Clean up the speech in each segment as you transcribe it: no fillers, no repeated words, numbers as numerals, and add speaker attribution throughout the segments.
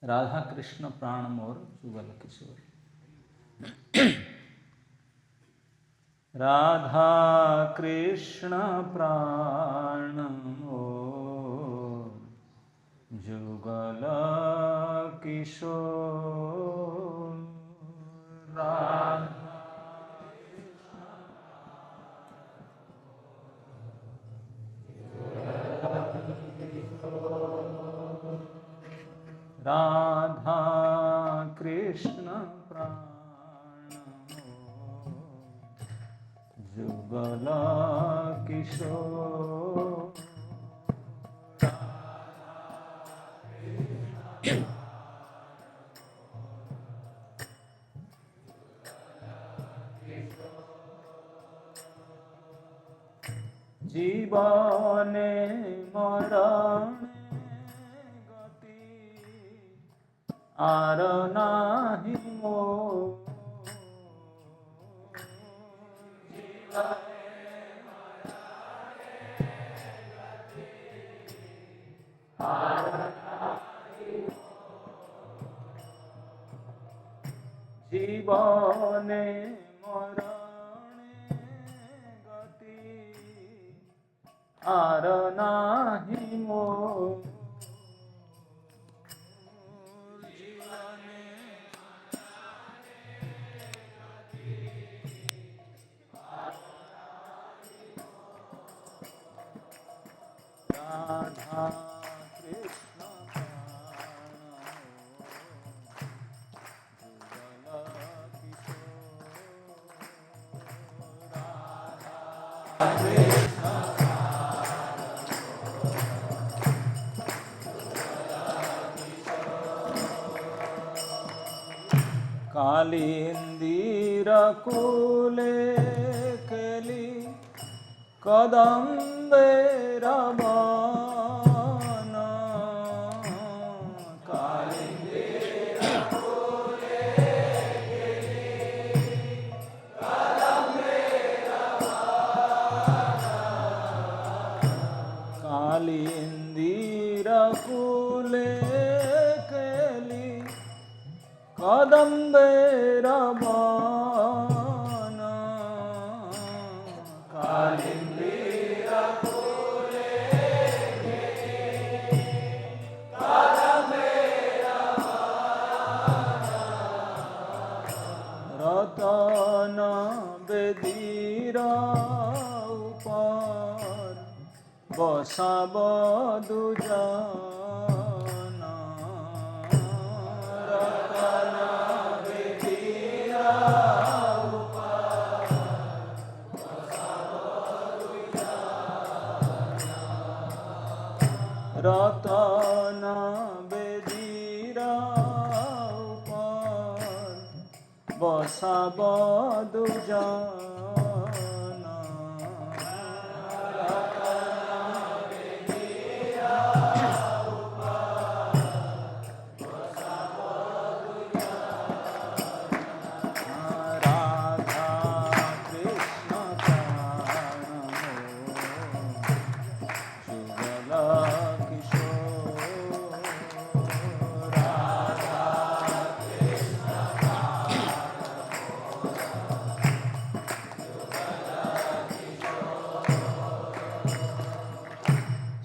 Speaker 1: राधा कृष्ण प्राण मोर जुगल किशोर। राधा कृष्ण प्राण मोर जुगल किशोर। राधा राधा कृष्ण प्राण जुगल किशोर। जीवने मरणे गति आर नाही मोर। जीवने मरणे गति आर नाही मोर। राधा कृष्ण कालींदिरकुले केली कदम्बेर वन। कालींदिरकुले केली कदम्बेर वन। कालींदिरकुले कदम्बेर वन। रतन बेदीर ऊपर बसाब दुजन। रतन बेदीर ऊपर बसाब दुजन। रतन बेदीर ऊपर बसाब दुजन।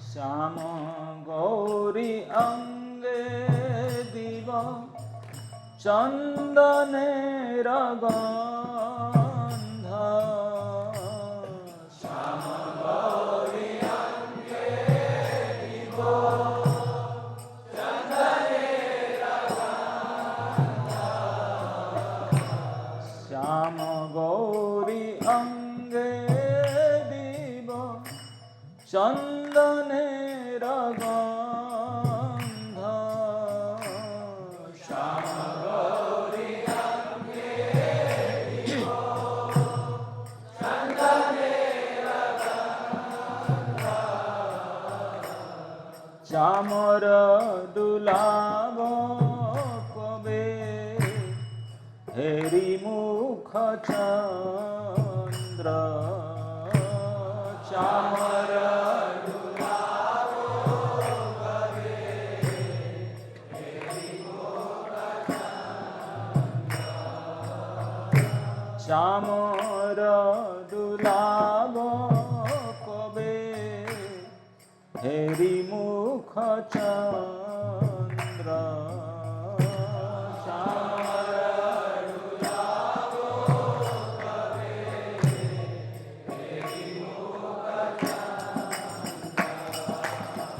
Speaker 1: श्याम गौरी अंगे दिव चंदनेर गंध। श्याम गौरी अंगे दिव चंदनेर गंध। श्याम गौरी अंगे दिव चंदनेर गंध। श्याम गौरी अंगे दिव चंदनेर गंध। चामर दुलाब कबे हेरी मुख चंद्र। चामर दुलाब कबे हेरी मुख শ্যামর দুলাব কবে হেরি মুখ চন্দ্র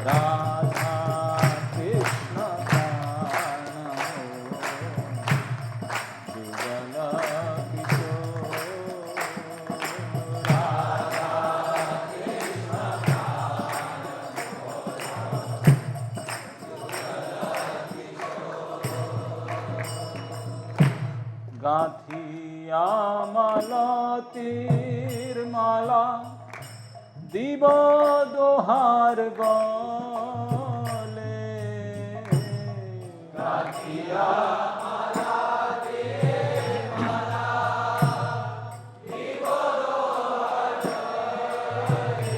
Speaker 1: রাধা কৃষ্ণ যুগল গাঁথিয়া মালতীর মালা দিব দোহার গলে গাঁথিয়া মালতীর মালা দিব দোহার গলে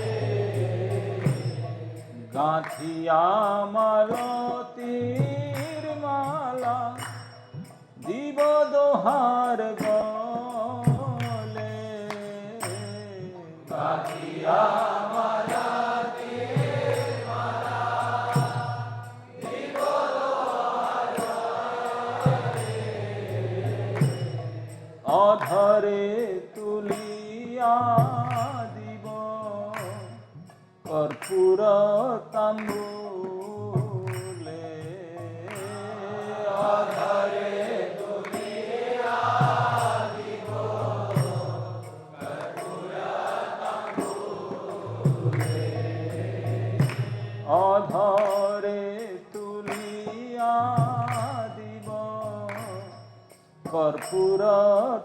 Speaker 1: গাঁথিয়া মালতীর মালা দিব দোহার গলে গাঁথিয়া মালতীর মালা দিব দোহার গলে অধরে তুলিয়া দিব কর্পূর তাম্বুলে অধরে অধরে তুলিয়া দিব কর্পূর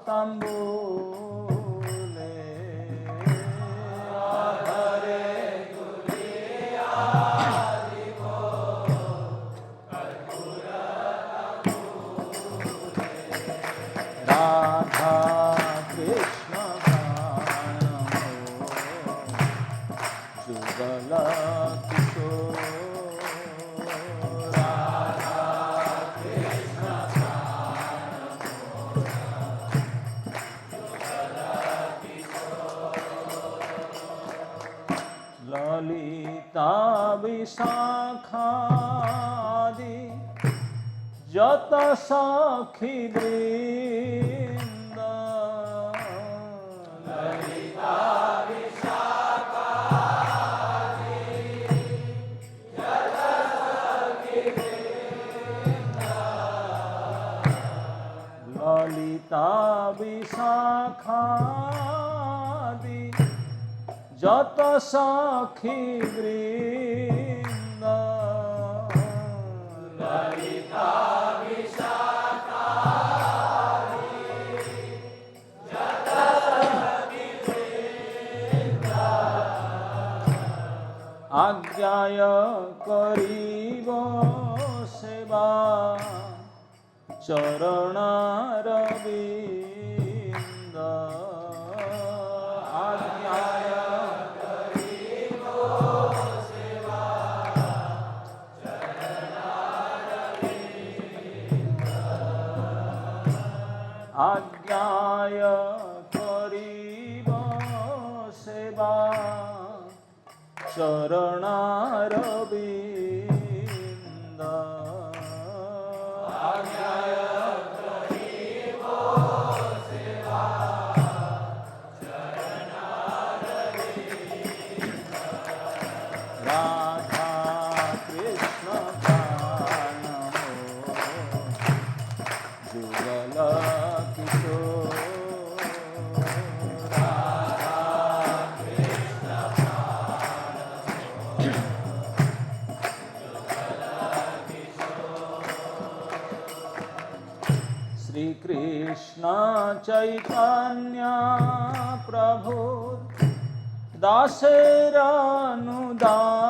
Speaker 1: তাম্বুলে অধরে তুলিয়া দিব কর্পূর তাম্বুলে রাধা কৃষ্ণ যুগল ললিতা বিশাখাদি যত সখী বৃন্দ ললিতা বিশাখাদি যত সখী বৃন্দ ললিতা বিশাখাদি যত সখী বৃন্দ ললিতা বিশাখাদি যত সখী বৃন্দ আজ্ঞায় করিব সেবা চরণার বিন্দ আজ্ঞায় করিব সেবা চরণার বিন্দ আজ্ঞায় করিব সেবা চরণার বিন্দ আজ্ঞায় করিব সেবা চরণার বিন্দ রাধা কৃষ্ণ প্রাণ যুগল কিশোর श्री कृष्ण चैतन्य प्रभु दासेर अनुदास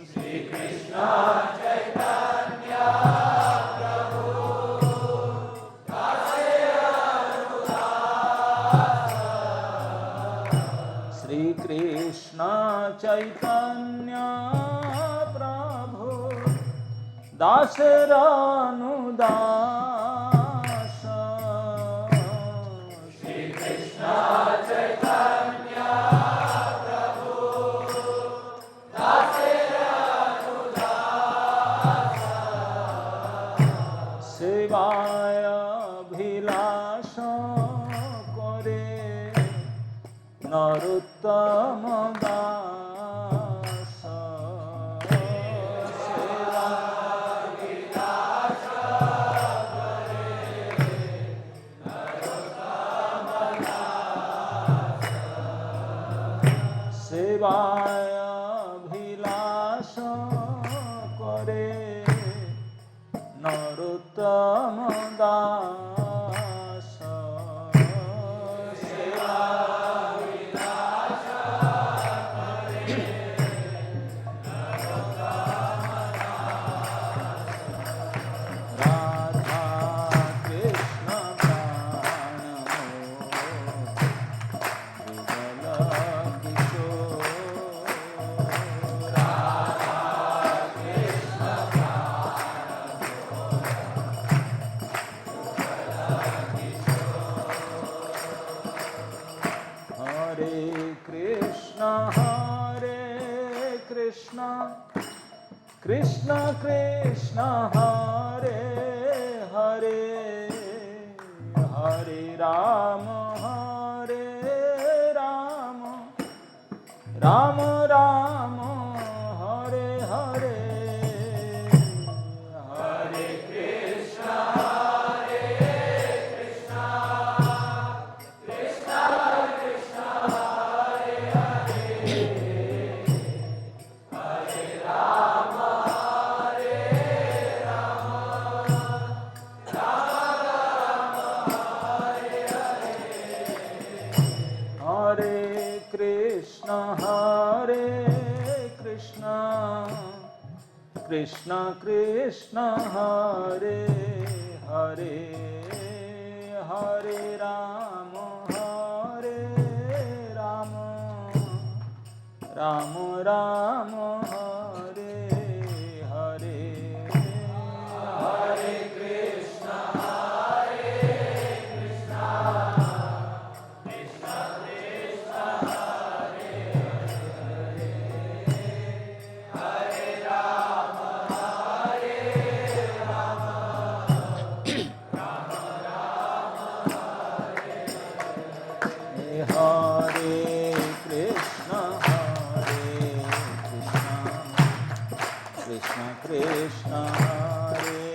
Speaker 1: श्री कृष्ण चैतन्य प्रभु दासेर अनुदास श्री कृष्ण चैतन्य प्रभु दासेर अनुदास कृष्ण कृष्ण हरे हरे हरे राम राम राम हरे हरे हरे कृष्ण कृष्ण कृष्ण कृष्ण हरे हरे हरे राम हरे कृष्ण कृष्ण कृष्ण हरे हरे हरे राम राम राम हरे हरे हरे कृष्ण कृष्ण कृष्ण कृष्ण हरे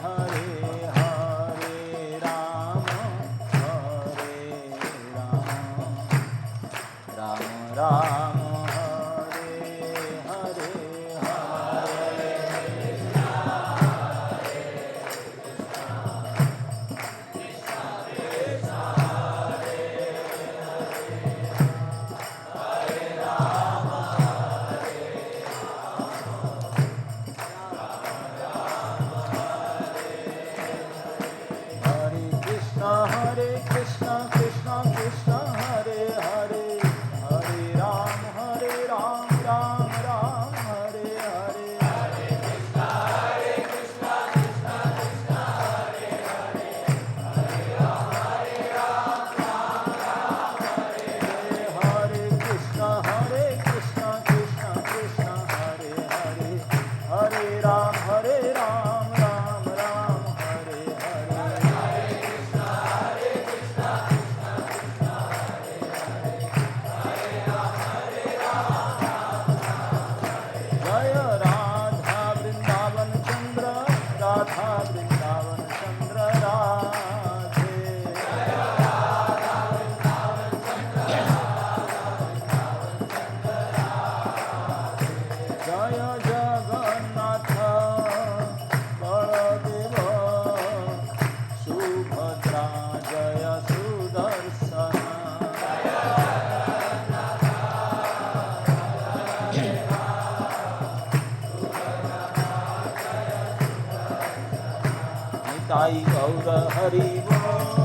Speaker 1: हरे राम हरे कृष्ण कृष्ण कृष्ण हरे हरे हरे राम राम राम हरे हरे हरे हरे कृष्ण कृष्ण कृष्ण हरे हरे हरे राम राम राम हरे हरे हरे कृष्ण कृष्ण कृष्ण हरे हरे हरे राम राम हरे हरे कृष्ण कृष्ण कृष्ण हरे हरे हरे राम राम राम हरे हरे जय राधा वृंदावन चंद्र राधा वृंदावन चंद्र राधे जय जगन्नाथ बलदेव सुभद्रा जय सुदर्शन निताई गौर हरि बोल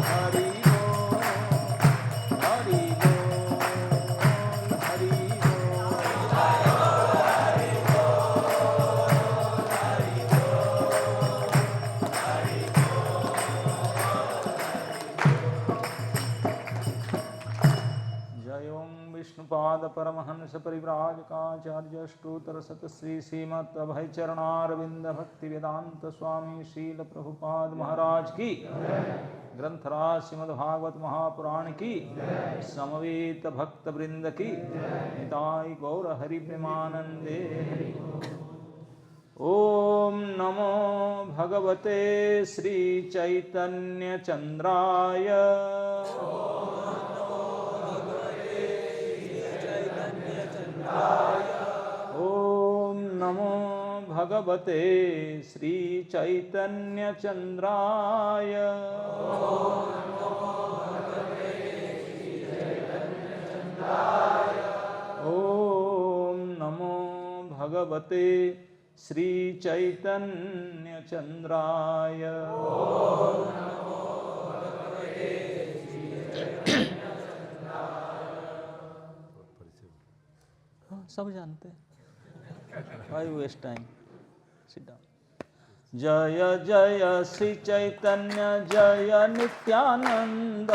Speaker 1: हरि बोल हरि बोल हरि जय ओम विष्णुपाद परमहंस परिव्राजकाचार्य ष्टोतर सत श्री श्रीमत् अभय चरणारविंद भक्ति वेदांत स्वामी शील प्रभुपाद महाराज की ग्रंथराज श्रीमद्भागवत महापुराण की समवेत भक्त वृंद की निताई गौर हरि प्रेमानंदे ओम नमो भगवते श्री चैतन्य चंद्राय ओम नमो भगवते श्री चैतन्य चंद्राय ओम नमो भगवते श्री चैतन्य चंद्राय सब जानते हैं। Why waste time? Sit down. जय जय श्री चैतन्य जय नित्यानंद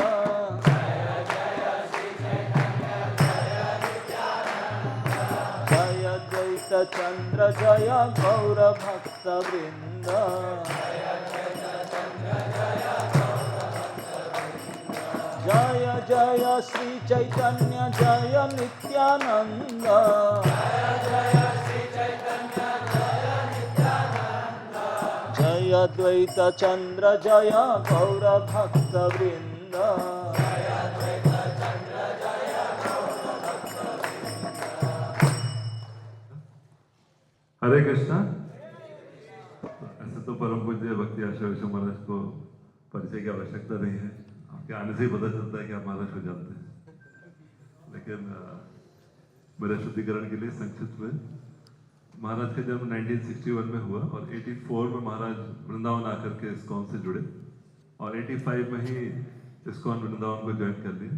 Speaker 1: जय द्वैत चंद्र जय गौर भक्त वृंद जय जय श्री चैतन्य जय नित्यानंद जय द्वैत चंद्र जय गौर भक्त वृंद
Speaker 2: हरे कृष्णा। ऐसे तो परम पूज्य भक्ति आचार्य महाराज को परिचय की आवश्यकता नहीं है, आपके आने से ही पता चलता है कि आप महाराज को जानते हैं। लेकिन मेरे शुद्धिकरण के लिए संक्षिप्त में, महाराज का जन्म 1961 में हुआ और 84 में महाराज वृंदावन आकर के इस्कॉन से जुड़े और 85 में ही इस्कॉन वृंदावन को ज्वाइन कर लिया।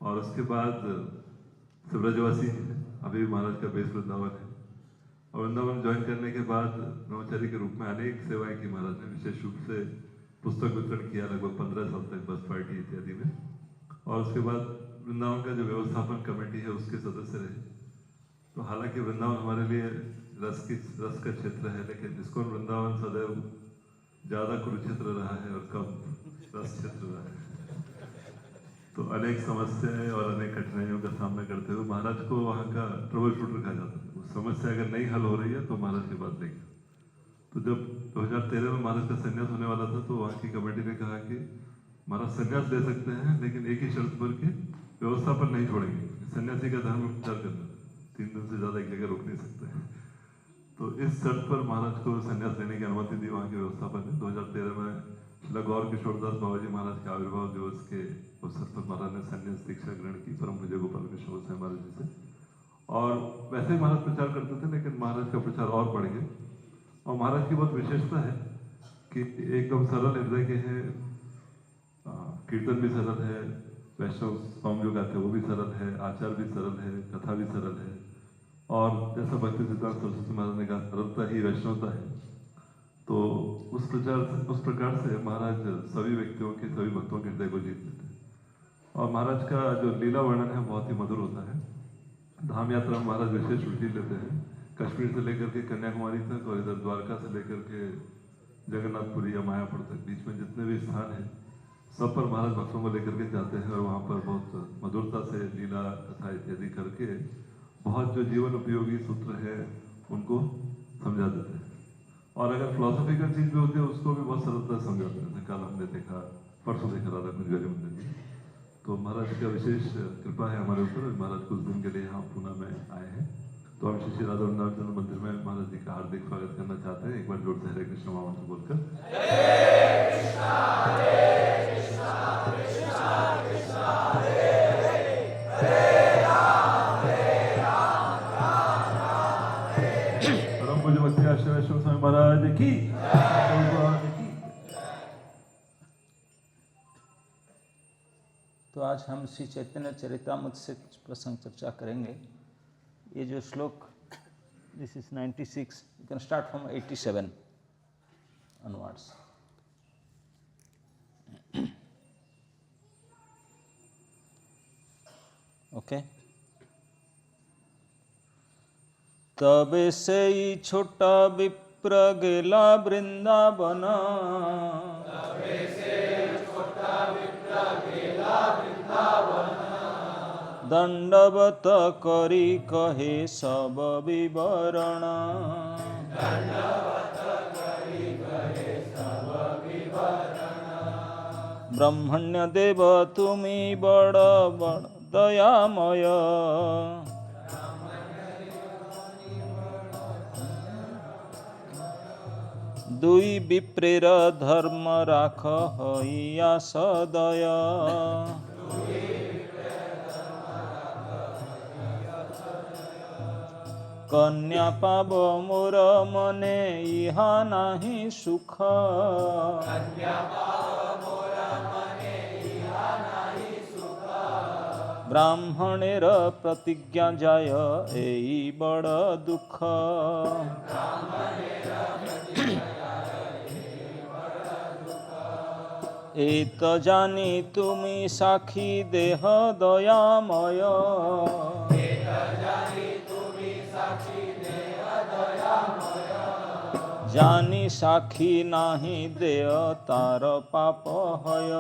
Speaker 2: और उसके बाद ब्रजवासी अभी महाराज का बेस वृंदावन है। और वृंदावन ज्वाइन करने के बाद ब्रह्मचारी के रूप में अनेक सेवाएं की महाराज ने, विशेष रूप से पुस्तक वितरण किया लगभग 15 साल तक बस पार्टी इत्यादि में। और उसके बाद वृंदावन का जो व्यवस्थापन कमेटी है उसके सदस्य रहे। तो हालांकि वृंदावन हमारे लिए रस का क्षेत्र है, लेकिन इस्कॉन वृंदावन सदैव ज़्यादा कुरुक्षेत्र रहा है और कम रस क्षेत्र रहा है। तो अनेक समस्याएं और अनेक कठिनाइयों का सामना करते हुए महाराज को वहाँ का ट्रबल शूटर कहा जाता है। वो समस्या अगर नहीं हल हो रही है तो महाराज की बात देखिए। तो जब 2013 में महाराज का संन्यास होने वाला था तो वहाँ की कमेटी ने कहा कि महाराज संन्यास ले सकते हैं, लेकिन एक ही शर्त पर कि व्यवस्थापन नहीं छोड़ेंगे। सन्यासी का धर्म विचार करना, 3 दिन से ज़्यादा एक जगह रुक नहीं सकते हैं। तो इस शर्त पर महाराज को संन्यास लेने की अनुमति दी वहाँ के व्यवस्थापन ने। 2013 में श्री गौर किशोरदास बाबा जी महाराज के आविर्भाव दिवस के अवसर पर महाराज ने संन्यास दीक्षा ग्रहण की परम पूज्य गोपाल कृष्ण गोसाई महाराज जी से। और वैसे ही महाराज प्रचार करते थे, लेकिन महाराज का प्रचार और बढ़ गया। और महाराज की बहुत विशेषता है कि एकदम सरल हृदय के हैं, कीर्तन भी सरल है, वैष्णव सॉन्ग जो गाते हैं वो भी सरल है, आचार भी सरल है, कथा भी सरल है। और जैसा भक्ति सिद्धांत सरस्वती महाराज ने कहा, सरलता ही वैष्णवता है। तो उस प्रकार से महाराज सभी व्यक्तियों के, सभी भक्तों के हृदय को जीत लेते हैं। और महाराज का जो लीला वर्णन है बहुत ही मधुर होता है। धाम यात्रा में महाराज विशेष रुचि लेते हैं, कश्मीर से लेकर के कन्याकुमारी तक और इधर द्वारका से लेकर के जगन्नाथपुरी या मायापुर तक, बीच में जितने भी स्थान हैं सब पर महाराज भक्तों को लेकर के जाते हैं और वहाँ पर बहुत मधुरता से लीला कथा इत्यादि करके बहुत जो जीवन उपयोगी सूत्र है उनको समझा देते हैं। और अगर फिलोसॉफिकल चीज़ भी होती है उसको भी बहुत सरलता से समझाते हैं। कल हमने देखा, परसों देखा राधा कुंज मंदिर में। तो महाराज का विशेष कृपा है हमारे ऊपर। महाराज कुछ दिन के लिए यहाँ पूना में आए हैं, तो हम श्री राधा वृंदावन मंदिर में महाराज जी का हार्दिक स्वागत करना चाहते हैं। एक बार जोर से हरे कृष्ण महामंत्र बोलकर। परम पूज्य भक्ति आचार्य स्वामी महाराज की।
Speaker 1: तो आज हम श्री चैतन्य चरितामृत से प्रसंग चर्चा करेंगे। ये जो श्लोक, this is 96, you can start from 87 onwards. Okay. तबे से ही छोटा विप्र गेला वृंदावन, दंडवत करी कहे सब विवरण। ब्रह्मण्य देव तुमी बड़ बड़ दयामय, दुई विप्रेर धर्म राख हइया सदय। कन्या पाब मोर मने इहा नाही सुख, ब्राह्मणेर प्रतिज्ञा जाय एई बड़ दुख। एत जानी तुमी साखी देह दयामय, जानी साखी नाही देय तार पाप हय।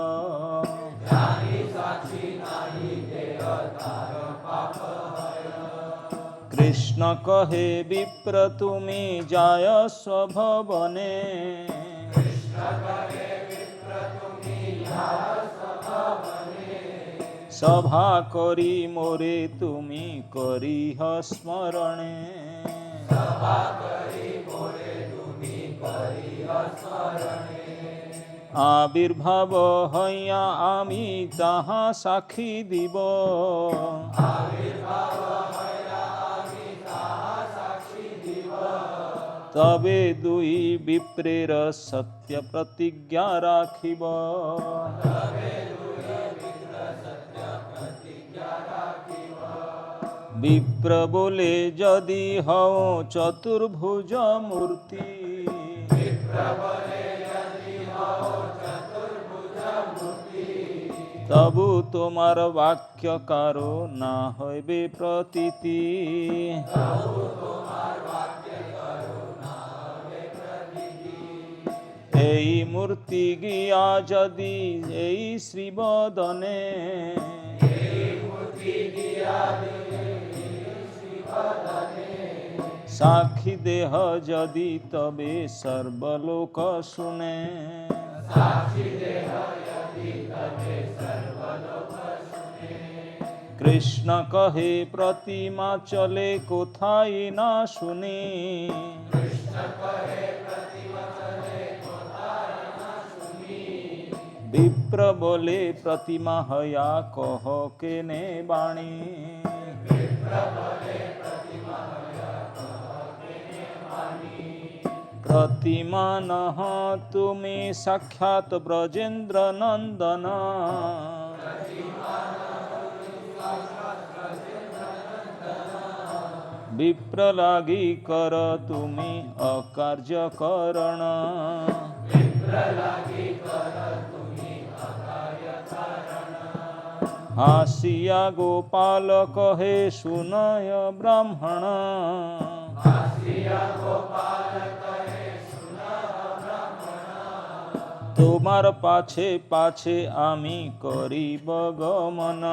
Speaker 1: कृष्ण कहे विप्र तुमी जाय स्वभवने। सभा करी मोरे तुमी करीह स्मरणे। आविर्भाव हइया आमी ताहा साक्षी दिब। तबे दुई विप्रेर सत्य प्रतिज्ञा राखिब। विप्र बोले यदि हओ चतुर्भुज मूर्ति। तबु तोमार वाक्य कारो ना हइबे प्रतीति। এই মূর্তি গিয়া যদি এই শ্রীবদনে। সাক্ষী দেহ যদি তবে সর্বলোক শুনে। কৃষ্ণ কহে প্রতিমা চলে কোথায় না শুনি। विप्र बोले प्रतिमा हया कह केने बाणी। प्रतिमा नह तुमी साक्षात ब्रजेंद्र नंदन। विप्र लागी कर तुमी अकार्य करण। हासिया गोपाल कहे सुनय ब्राह्मण। तोमार पाछे पाछे आमी करिब गमन।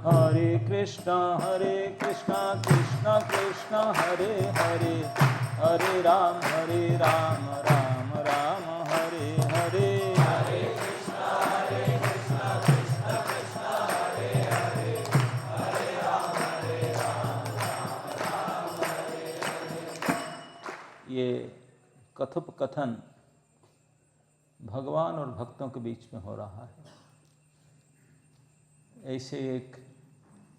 Speaker 1: हरे कृष्ण कृष्ण कृष्ण हरे हरे, हरे राम राम राम हरे हरे।
Speaker 3: हरे कृष्ण कृष्ण कृष्ण हरे हरे, हरे राम राम हरे हरे।
Speaker 1: ये कथोपकथन भगवान और भक्तों के बीच में हो रहा है। ऐसे एक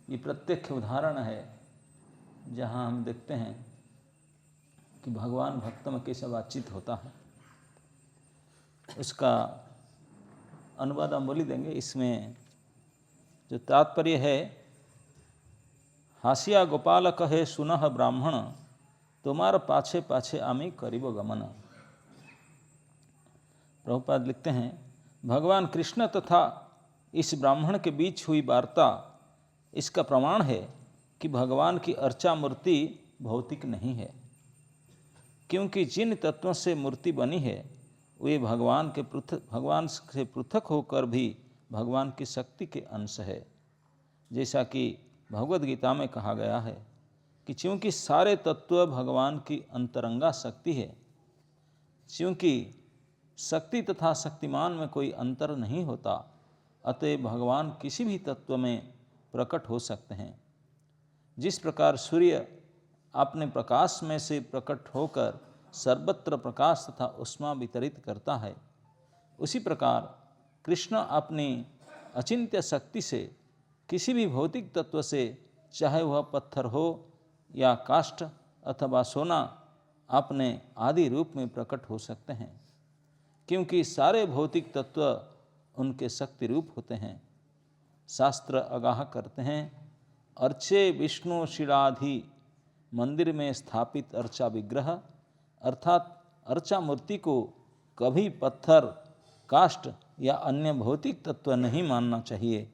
Speaker 1: ये प्रत्यक्ष उदाहरण है जहाँ हम देखते हैं कि भगवान भक्तों में कैसे बातचीत होता है। उसका अनुवाद हम बोली देंगे। इसमें जो तात्पर्य है, हासिया गोपाल कहे सुनह ब्राह्मण, तुम्हार पाछे पाछे आमी करीब गमन। प्रभुपाद लिखते हैं, भगवान कृष्ण तथा इस ब्राह्मण के बीच हुई वार्ता इसका प्रमाण है कि भगवान की अर्चा मूर्ति भौतिक नहीं है, क्योंकि जिन तत्वों से मूर्ति बनी है वे भगवान से पृथक होकर भी भगवान की शक्ति के अंश है। जैसा कि भगवद गीता में कहा गया है कि चूँकि सारे तत्व भगवान की अंतरंगा शक्ति है, चूँकि शक्ति तथा शक्तिमान में कोई अंतर नहीं होता, अतः भगवान किसी भी तत्व में प्रकट हो सकते हैं। जिस प्रकार सूर्य अपने प्रकाश में से प्रकट होकर सर्वत्र प्रकाश तथा उष्मा वितरित करता है, उसी प्रकार कृष्ण अपनी अचिंत्य शक्ति से किसी भी भौतिक तत्व से, चाहे वह पत्थर हो या काष्ठ अथवा सोना, अपने आदि रूप में प्रकट हो सकते हैं, क्योंकि सारे भौतिक तत्व उनके शक्ति रूप होते हैं। शास्त्र आगाह करते हैं, अर्चे विष्णु शिराधि मंदिर में स्थापित अर्चा विग्रह, अर्थात अर्चा मूर्ति को कभी पत्थर, काष्ठ या अन्य भौतिक तत्व नहीं मानना चाहिए,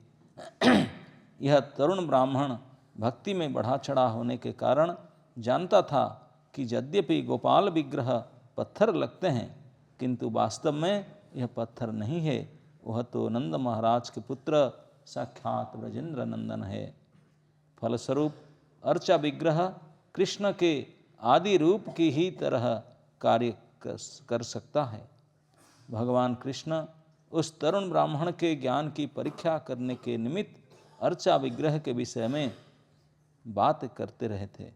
Speaker 1: यह तरुण ब्राह्मण भक्ति में बढ़ा चढ़ा होने के कारण जानता था कि यद्यपि गोपाल विग्रह पत्थर लगते हैं, किंतु वास्तव में यह पत्थर नहीं है, वह तो नंद महाराज के पुत्र साक्षात ब्रजेंद्र नंदन है। फलस्वरूप अर्चा विग्रह कृष्ण के आदि रूप की ही तरह कार्य कर सकता है। भगवान कृष्ण उस तरुण ब्राह्मण के ज्ञान की परीक्षा करने के निमित्त अर्चा विग्रह के विषय में बात करते रहे थे।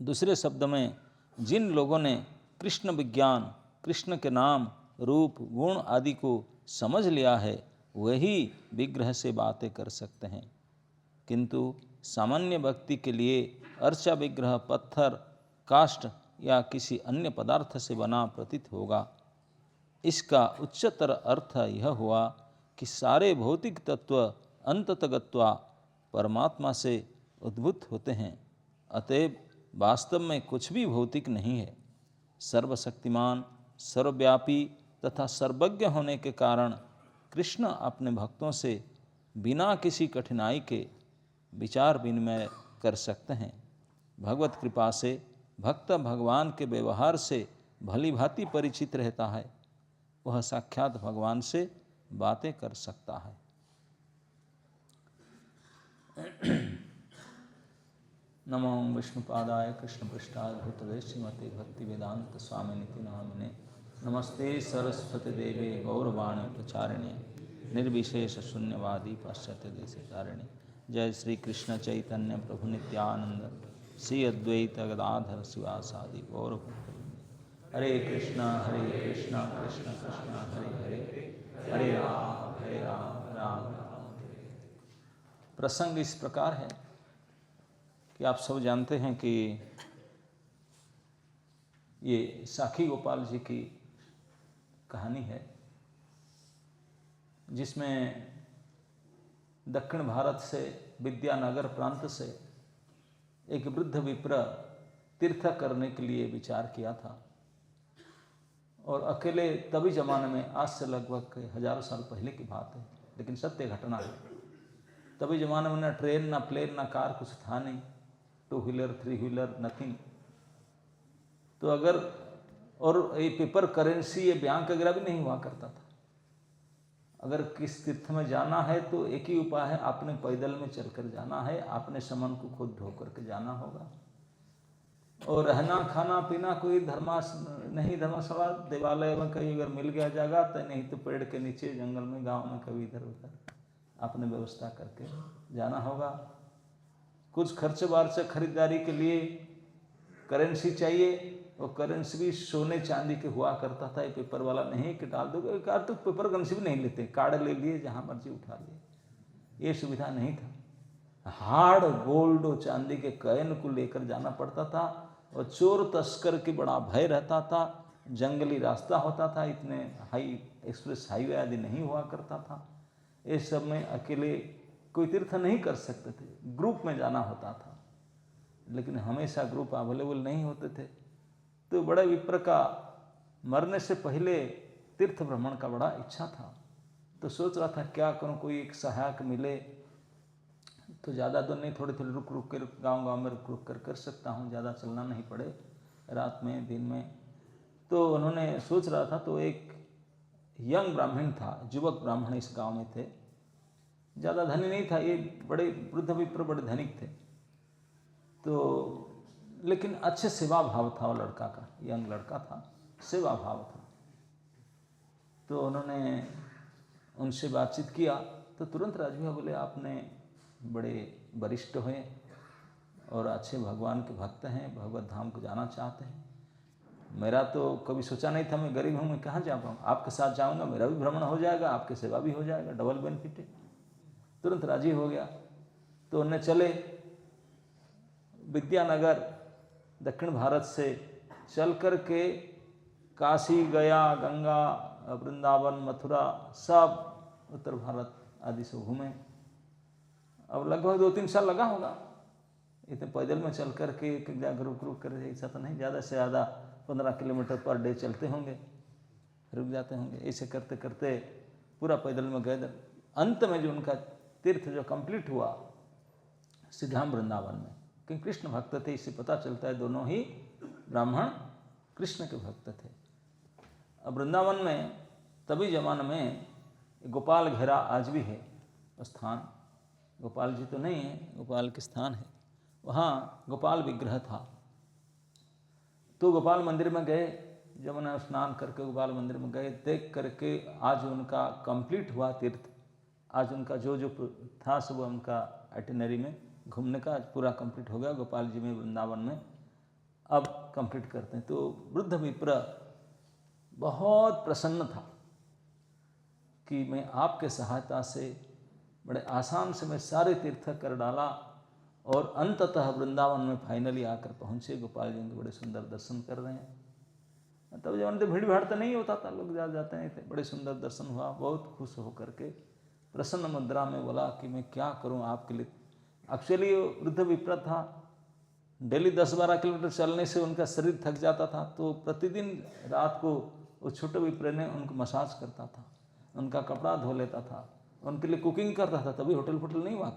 Speaker 1: दूसरे शब्द में, जिन लोगों ने कृष्ण विज्ञान, कृष्ण के नाम, रूप, गुण आदि को समझ लिया है, वही विग्रह से बातें कर सकते हैं। किंतु सामान्य व्यक्ति के लिए अर्चा विग्रह पत्थर, काष्ठ या किसी अन्य पदार्थ से बना प्रतीत होगा। इसका उच्चतर अर्थ यह हुआ कि सारे भौतिक तत्व अंततः गत्वा परमात्मा से उद्भूत होते हैं। अतएव वास्तव में कुछ भी भौतिक नहीं है। सर्वशक्तिमान, सर्वव्यापी तथा सर्वज्ञ होने के कारण कृष्ण अपने भक्तों से बिना किसी कठिनाई के विचार विनिमय कर सकते हैं। भगवत कृपा से भक्त भगवान के व्यवहार से भली भांति परिचित रहता है, वह साक्षात भगवान से बातें कर सकता है। नमो विष्णुपादाय कृष्णपृष्ठाय भूतले श्रीमते भक्ति वेदांत स्वामिनिति नामिने। नमस्ते सरस्वती देवे गौरवाणी प्रचारिणे निर्विशेष शून्यवादी पाश्चात्य देशकारिणे। जय श्री कृष्ण चैतन्य प्रभु नित्यानंद श्री अद्वैत गदाधर शिवासादि गौर भक्त। हरे कृष्णा कृष्ण कृष्ण हरे हरे, हरे राम राम राम। प्रसंग इस प्रकार है कि आप सब जानते हैं कि ये साखी गोपाल जी की कहानी है, जिसमें दक्षिण भारत से विद्यानगर प्रांत से एक वृद्ध विप्र तीर्थ करने के लिए विचार किया था। और अकेले तभी जमाने में, आज से लगभग हजारों साल पहले की बात है, लेकिन सत्य घटना है। तभी जमाने में न ट्रेन, न प्लेन, न कार कुछ था नहीं, 2 व्हीलर 3 व्हीलर नथिंग। तो अगर, और ये पेपर करेंसी, ये बैंक वगैरह भी नहीं हुआ करता था। अगर किस तीर्थ में जाना है तो एक ही उपाय है, आपने पैदल में चलकर जाना है, आपने सामान को खुद ढो करके जाना होगा। और रहना खाना पीना कोई धर्मशाला देवालय में कहीं अगर मिल गया जगह, तो नहीं तो पेड़ के नीचे जंगल में गांव में कभी इधर उधर आपने व्यवस्था करके जाना होगा। कुछ खर्च बार्च खरीदारी के लिए करेंसी चाहिए, और करेंसी भी सोने चांदी के हुआ करता था। ये पेपर वाला नहीं कि डाल दो, एक तो पेपर करेंसी भी नहीं लेते, कार्ड ले लिए, जहाँ मर्जी उठा लिए, ये सुविधा नहीं था। हार्ड गोल्ड और चांदी के कॉइन को लेकर जाना पड़ता था, और चोर तस्कर की बड़ा भय रहता था। जंगली रास्ता होता था, इतने हाई एक्सप्रेस हाईवे आदि नहीं हुआ करता था। इस सब में अकेले कोई तीर्थ नहीं कर सकते थे, ग्रुप में जाना होता था, लेकिन हमेशा ग्रुप अवेलेबल नहीं होते थे। तो बड़े विप्र का मरने से पहले तीर्थ भ्रमण का बड़ा इच्छा था। तो सोच रहा था क्या करूं, कोई एक सहायक मिले तो ज़्यादा तो नहीं, थोड़े थोड़े रुक रुक कर गांव में रुक कर कर सकता हूं, ज़्यादा चलना नहीं पड़े रात में दिन में। तो उन्होंने सोच रहा था, तो एक यंग ब्राह्मण था, युवक ब्राह्मण इस गांव में थे, ज़्यादा धनी नहीं था, ये बड़े वृद्ध विप्र बड़े धनिक थे। तो लेकिन अच्छे सेवा भाव था वो लड़का का, यंग लड़का था, सेवा भाव था। तो उन्होंने उनसे बातचीत किया, तो तुरंत राजी हुआ, बोले आपने बड़े वरिष्ठ हुए और अच्छे भगवान के भक्त हैं, भगवत धाम को जाना चाहते हैं। मेरा तो कभी सोचा नहीं था, मैं गरीब हूँ, मैं कहाँ जा पाऊँ, आपके साथ जाऊँगा, मेरा भी भ्रमण हो जाएगा, आपकी सेवा भी हो जाएगा, डबल बेनिफिट है। तुरंत राजी हो गया। तो उन्हें चले विद्यानगर, दक्षिण भारत से चल कर के काशी, गया, गंगा, वृंदावन, मथुरा, सब उत्तर भारत आदि से घूमे। अब लगभग 2-3 साल लगा होगा, इतने पैदल में चल कर के एक जगह रुक कर, ऐसा तो नहीं, ज़्यादा से ज़्यादा 15 किलोमीटर पर डे चलते होंगे, रुक जाते होंगे। ऐसे करते करते पूरा पैदल में गए। अंत में जो उनका तीर्थ जो कंप्लीट हुआ सिद्धाम वृंदावन में, क्योंकि कृष्ण भक्त थे, इससे पता चलता है दोनों ही ब्राह्मण कृष्ण के भक्त थे। अब वृंदावन में तभी जमाने में गोपाल घेरा आज भी है स्थान, गोपाल जी तो नहीं है, गोपाल के स्थान है, वहाँ गोपाल विग्रह था। तो गोपाल मंदिर में गए, जमुना स्नान करके गोपाल मंदिर में गए, देख करके आज उनका कंप्लीट हुआ तीर्थ। आज उनका जो जो था सब उनका आइटिनरी में घूमने का आज पूरा कंप्लीट हो गया गोपाल जी में, वृंदावन में अब कंप्लीट करते हैं। तो वृद्ध विप्र बहुत प्रसन्न था कि मैं आपके सहायता से बड़े आसान से मैं सारे तीर्थ कर डाला और अंततः वृंदावन में फाइनली आकर पहुँचे। गोपाल जी के बड़े सुंदर दर्शन कर रहे हैं। तब जब तो भीड़ भाड़ तो नहीं होता था, लोग जाते नहीं थे। बड़े सुंदर दर्शन हुआ, बहुत खुश होकर के प्रसन्न मुद्रा में बोला कि मैं क्या करूं आपके लिए। एक्चुअली वृद्ध विप्र था, डेली 10-12 किलोमीटर चलने से उनका शरीर थक जाता था, तो प्रतिदिन रात को उस छोटे विप्र ने उनको मसाज करता था, उनका कपड़ा धो लेता था, उनके लिए कुकिंग करता था। तभी होटल नहीं हुआ,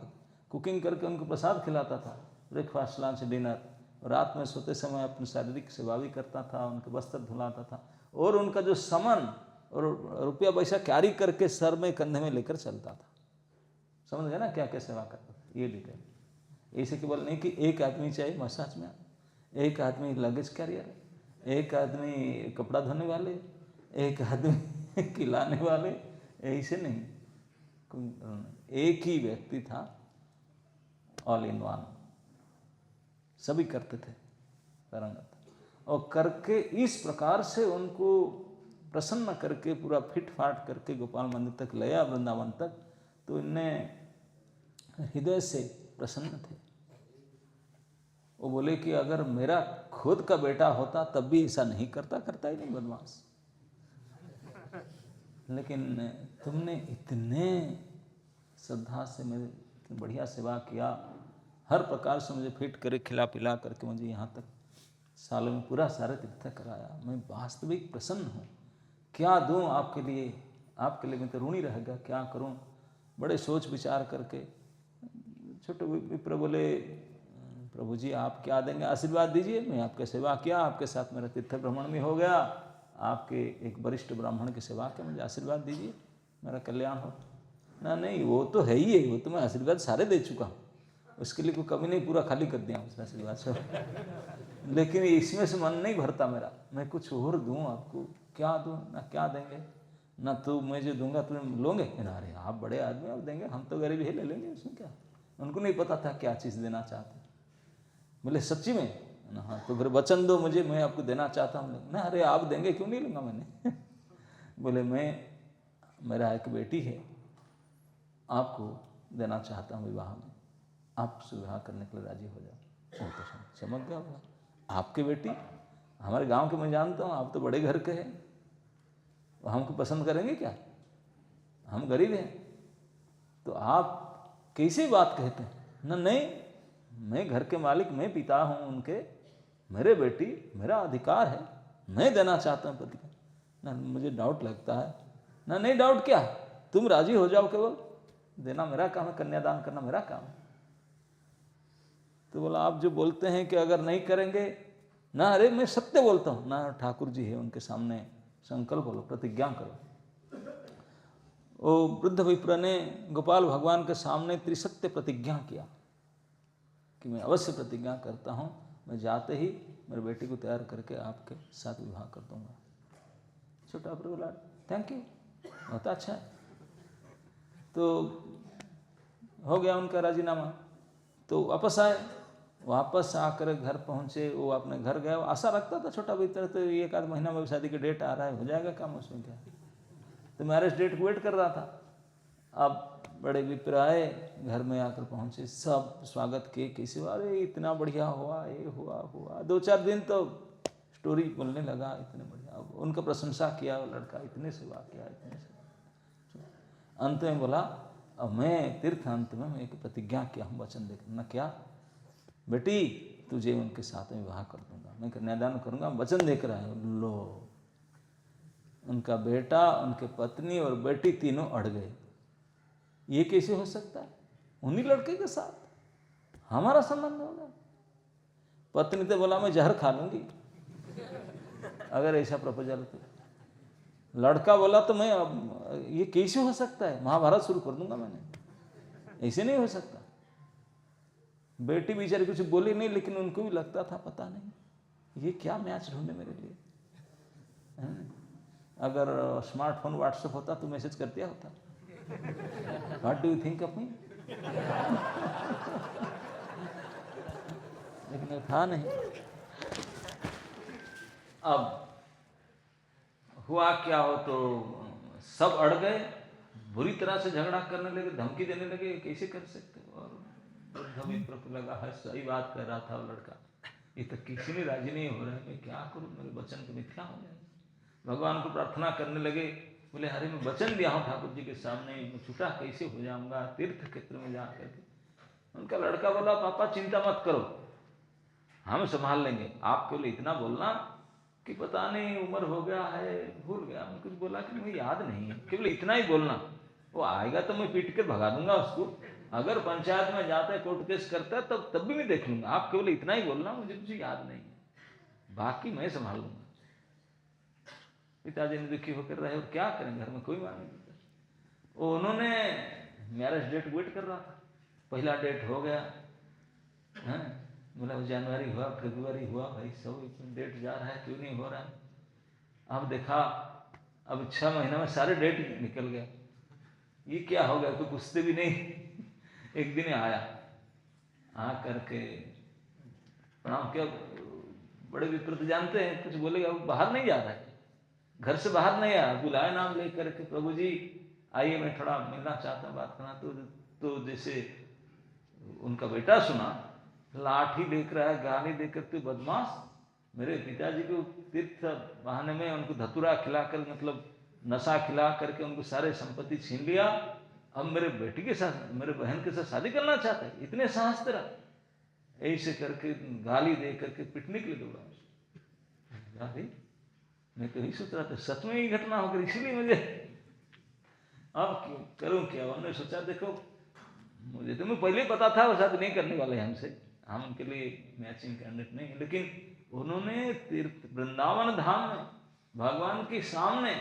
Speaker 1: कुकिंग करके उनको प्रसाद खिलाता था, ब्रेकफास्ट लंच डिनर। रात में सोते समय अपनी शारीरिक सेवा भी करता था, उनके वस्त्र धुलाता था, और उनका जो सामान और रुपया पैसा कैरी करके सर में कंधे में लेकर चलता था। समझ गए ना क्या क्या सेवा करता था, ये डिटेल। ऐसे केवल नहीं कि एक आदमी चाहिए मसाज में, एक आदमी लगेज कैरियर, एक आदमी कपड़ा धोने वाले, एक आदमी खिलाने वाले, ऐसे नहीं, एक ही व्यक्ति था, ऑल इन वन, सभी करते थे तरंगत। और करके इस प्रकार से उनको प्रसन्न करके पूरा फिट फाट करके गोपाल मंदिर तक लाया, वृंदावन तक। तो इनने हृदय से प्रसन्न थे। वो बोले कि अगर मेरा खुद का बेटा होता तब भी ऐसा नहीं करता, करता ही नहीं बदमाश, लेकिन तुमने इतने श्रद्धा से मेरे बढ़िया सेवा किया, हर प्रकार से मुझे फिट करे, खिला पिला करके मुझे यहाँ तक सालों में पूरा सारे तीर्थ कराया। मैं वास्तविक प्रसन्न हूँ। क्या दूँ आपके लिए, आपके लिए मैं तो ऋणी रह गया, क्या करूँ। बड़े सोच विचार करके छोटे विप्र बोले, प्रभु जी आप क्या देंगे, आशीर्वाद दीजिए। मैं आपकी सेवा किया, आपके साथ मेरा तीर्थ भ्रमण भी हो गया, आपके एक वरिष्ठ ब्राह्मण की सेवा किया, मुझे आशीर्वाद दीजिए, मेरा कल्याण हो। ना नहीं, वो तो है ही है, वो तो मैं आशीर्वाद सारे दे चुका हूँ, उसके लिए कोई कमी नहीं, पूरा खाली कर दिया उसने आशीर्वाद सब। लेकिन इसमें से मन नहीं भरता मेरा, मैं कुछ और दूँ आपको। क्या दूँ, ना क्या देंगे, ना तो मैं जो दूंगा तुम लोगे। अरे आप बड़े आदमी, आप देंगे, हम तो गरीब है, ले लेंगे, उसमें क्या। उनको नहीं पता था क्या चीज़ देना चाहते। बोले सच्ची में ना, हाँ तो फिर वचन दो मुझे, मैं आपको देना चाहता हूँ ना। अरे आप देंगे, क्यों नहीं लूँगा मैंने। बोले मेरा एक बेटी है, आपको देना चाहता हूँ विवाह में, आपसे विवाह करने के लिए राजी हो जाओ। वो तो चमक गया, बोला आपकी बेटी, हमारे गांव के मैं जानता हूँ, आप तो बड़े घर के हैं, हमको पसंद करेंगे क्या, हम गरीब हैं, तो आप कैसी बात कहते हैं। ना नहीं, मैं घर के मालिक, मैं पिता हूँ उनके, मेरे बेटी मेरा अधिकार है, मैं देना चाहता हूँ पति को। ना मुझे डाउट लगता है। ना नहीं डाउट क्या, तुम राजी हो जाओ, केवल देना मेरा काम है, कन्यादान करना मेरा काम है। तो बोला आप जो बोलते हैं कि अगर नहीं करेंगे ना, अरे मैं सत्य बोलता हूँ ना, ठाकुर जी है उनके सामने, संकल्प लो, प्रतिज्ञा करो। वो वृद्ध विप्र ने गोपाल भगवान के सामने त्रिसत्य प्रतिज्ञा किया कि मैं अवश्य प्रतिज्ञा करता हूँ, मैं जाते ही मेरे बेटी को तैयार करके आपके साथ विवाह कर दूंगा। छोटा विप्र बोला थैंक यू, बहुत अच्छा है। तो हो गया उनका राजीनामा। तो वापस आए, वापस आकर घर पहुँचे, वो अपने घर गया। आशा रखता था छोटा विप्र, तो एक आध महीना में शादी की डेट आ रहा है, हो जाएगा काम, उसमें क्या। तो मैरिज डेट को वेट कर रहा था। अब बड़े विप्र आए, घर में आकर पहुँचे, सब स्वागत किए, कैसे हुआ, अरे इतना बढ़िया हुआ, ये हुआ 2-4 दिन तो स्टोरी बोलने लगा, इतने बढ़िया। उनका प्रशंसा किया, वो लड़का इतने सेवा किया, इतने सेवा। अंत में बोला, अब मैं तीर्थ अंत में मैं एक प्रतिज्ञा किया हूँ, वचन देकर ना, क्या बेटी तुझे उनके साथ में विवाह कर दूंगा, मैं कन्यादान करूंगा, वचन देकर आया। लो, उनका बेटा, उनके पत्नी और बेटी तीनों अड़ गए। ये कैसे हो सकता है? उन्हीं लड़के के साथ हमारा संबंध होगा। पत्नी तो बोला मैं जहर खा लूंगी अगर ऐसा प्रपोजल तो। लड़का बोला तो मैं अब ये कैसे हो सकता है, महाभारत शुरू कर दूंगा मैंने, ऐसे नहीं हो सकता। बेटी बेचारी कुछ बोली नहीं, लेकिन उनको भी लगता था पता नहीं ये क्या मैच ढूंढे मेरे लिए। अगर स्मार्टफोन व्हाट्सएप होता तो मैसेज कर दिया होता, what do you think of me, लेकिन था नहीं। अब हुआ क्या हो तो सब अड़ गए, बुरी तरह से झगड़ा करने लगे, धमकी देने लगे, कैसे कर सकते हो। और वृद्ध को लगा है सही बात कर रहा था वो लड़का, ये तो किसी में राजी नहीं हो रहा है, मैं क्या करूं, मेरे वचन तो मिथ्या हो जाए। भगवान को प्रार्थना करने लगे, बोले अरे मैं वचन दिया हूँ ठाकुर जी के सामने, मैं छूटा कैसे हो जाऊंगा तीर्थ क्षेत्र में जा करके। उनका लड़का बोला पापा चिंता मत करो, हम संभाल लेंगे, आप केवल इतना बोलना कि पता नहीं उम्र हो गया है, भूल गया, मैं कुछ बोला कि मुझे याद नहीं है, केवल इतना ही बोलना, वो आएगा तो मैं पीट के भगा दूंगा उसको, अगर पंचायत में जाता है कोर्ट केस करता है तब भी मैं देख लूंगा, आप केवल इतना ही बोलना, मुझे कुछ याद नहीं है, बाकी मैं संभाल लूंगा। पिताजी ने दुखी होकर रहे, और क्या करें, घर में कोई मान नहीं देता। उन्होंने मैरिज डेट वेट कर रहा था, पहला डेट हो गया, बोला जनवरी हुआ, फरवरी हुआ, भाई सब डेट जा रहा है, क्यों नहीं हो रहा है। अब देखा, अब 6 महीने में सारे डेट निकल गया, ये क्या हो गया, तो पूछते भी नहीं। एक दिन आया, आ करके प्रणाम किया, बड़े विप्रत जानते हैं, कुछ बोलेगा, वो बाहर नहीं जा रहा है, घर से बाहर नहीं आया, बुलाए नाम लेकर के, प्रभु जी आइए मैं थोड़ा मिलना चाहता हूँ, बात करना। तो जैसे उनका बेटा सुना, लाठी लेकर आया, गाली देकर, तो बदमाश, मेरे पिताजी को तीर्थ बहाने में उनको धतूरा खिलाकर, मतलब नशा खिला करके उनको सारे संपत्ति छीन लिया, अब मेरे बेटी के साथ, मेरे बहन के साथ शादी करना चाहता है, इतने साहस तेरा, ऐसे करके गाली दे करके पिटने के लिए दौड़ा। गाली, मैं तो नहीं सोच रहा था सच में ही घटना होकर, इसलिए मुझे अब क्यों करूं क्या। उन्होंने सोचा देखो, मुझे तो मैं पहले ही पता था वो शादी नहीं करने वाले हमसे, हम उनके लिए मैचिंग कैंडिडेट नहीं है, लेकिन उन्होंने तीर्थ वृंदावन धाम में भगवान के सामने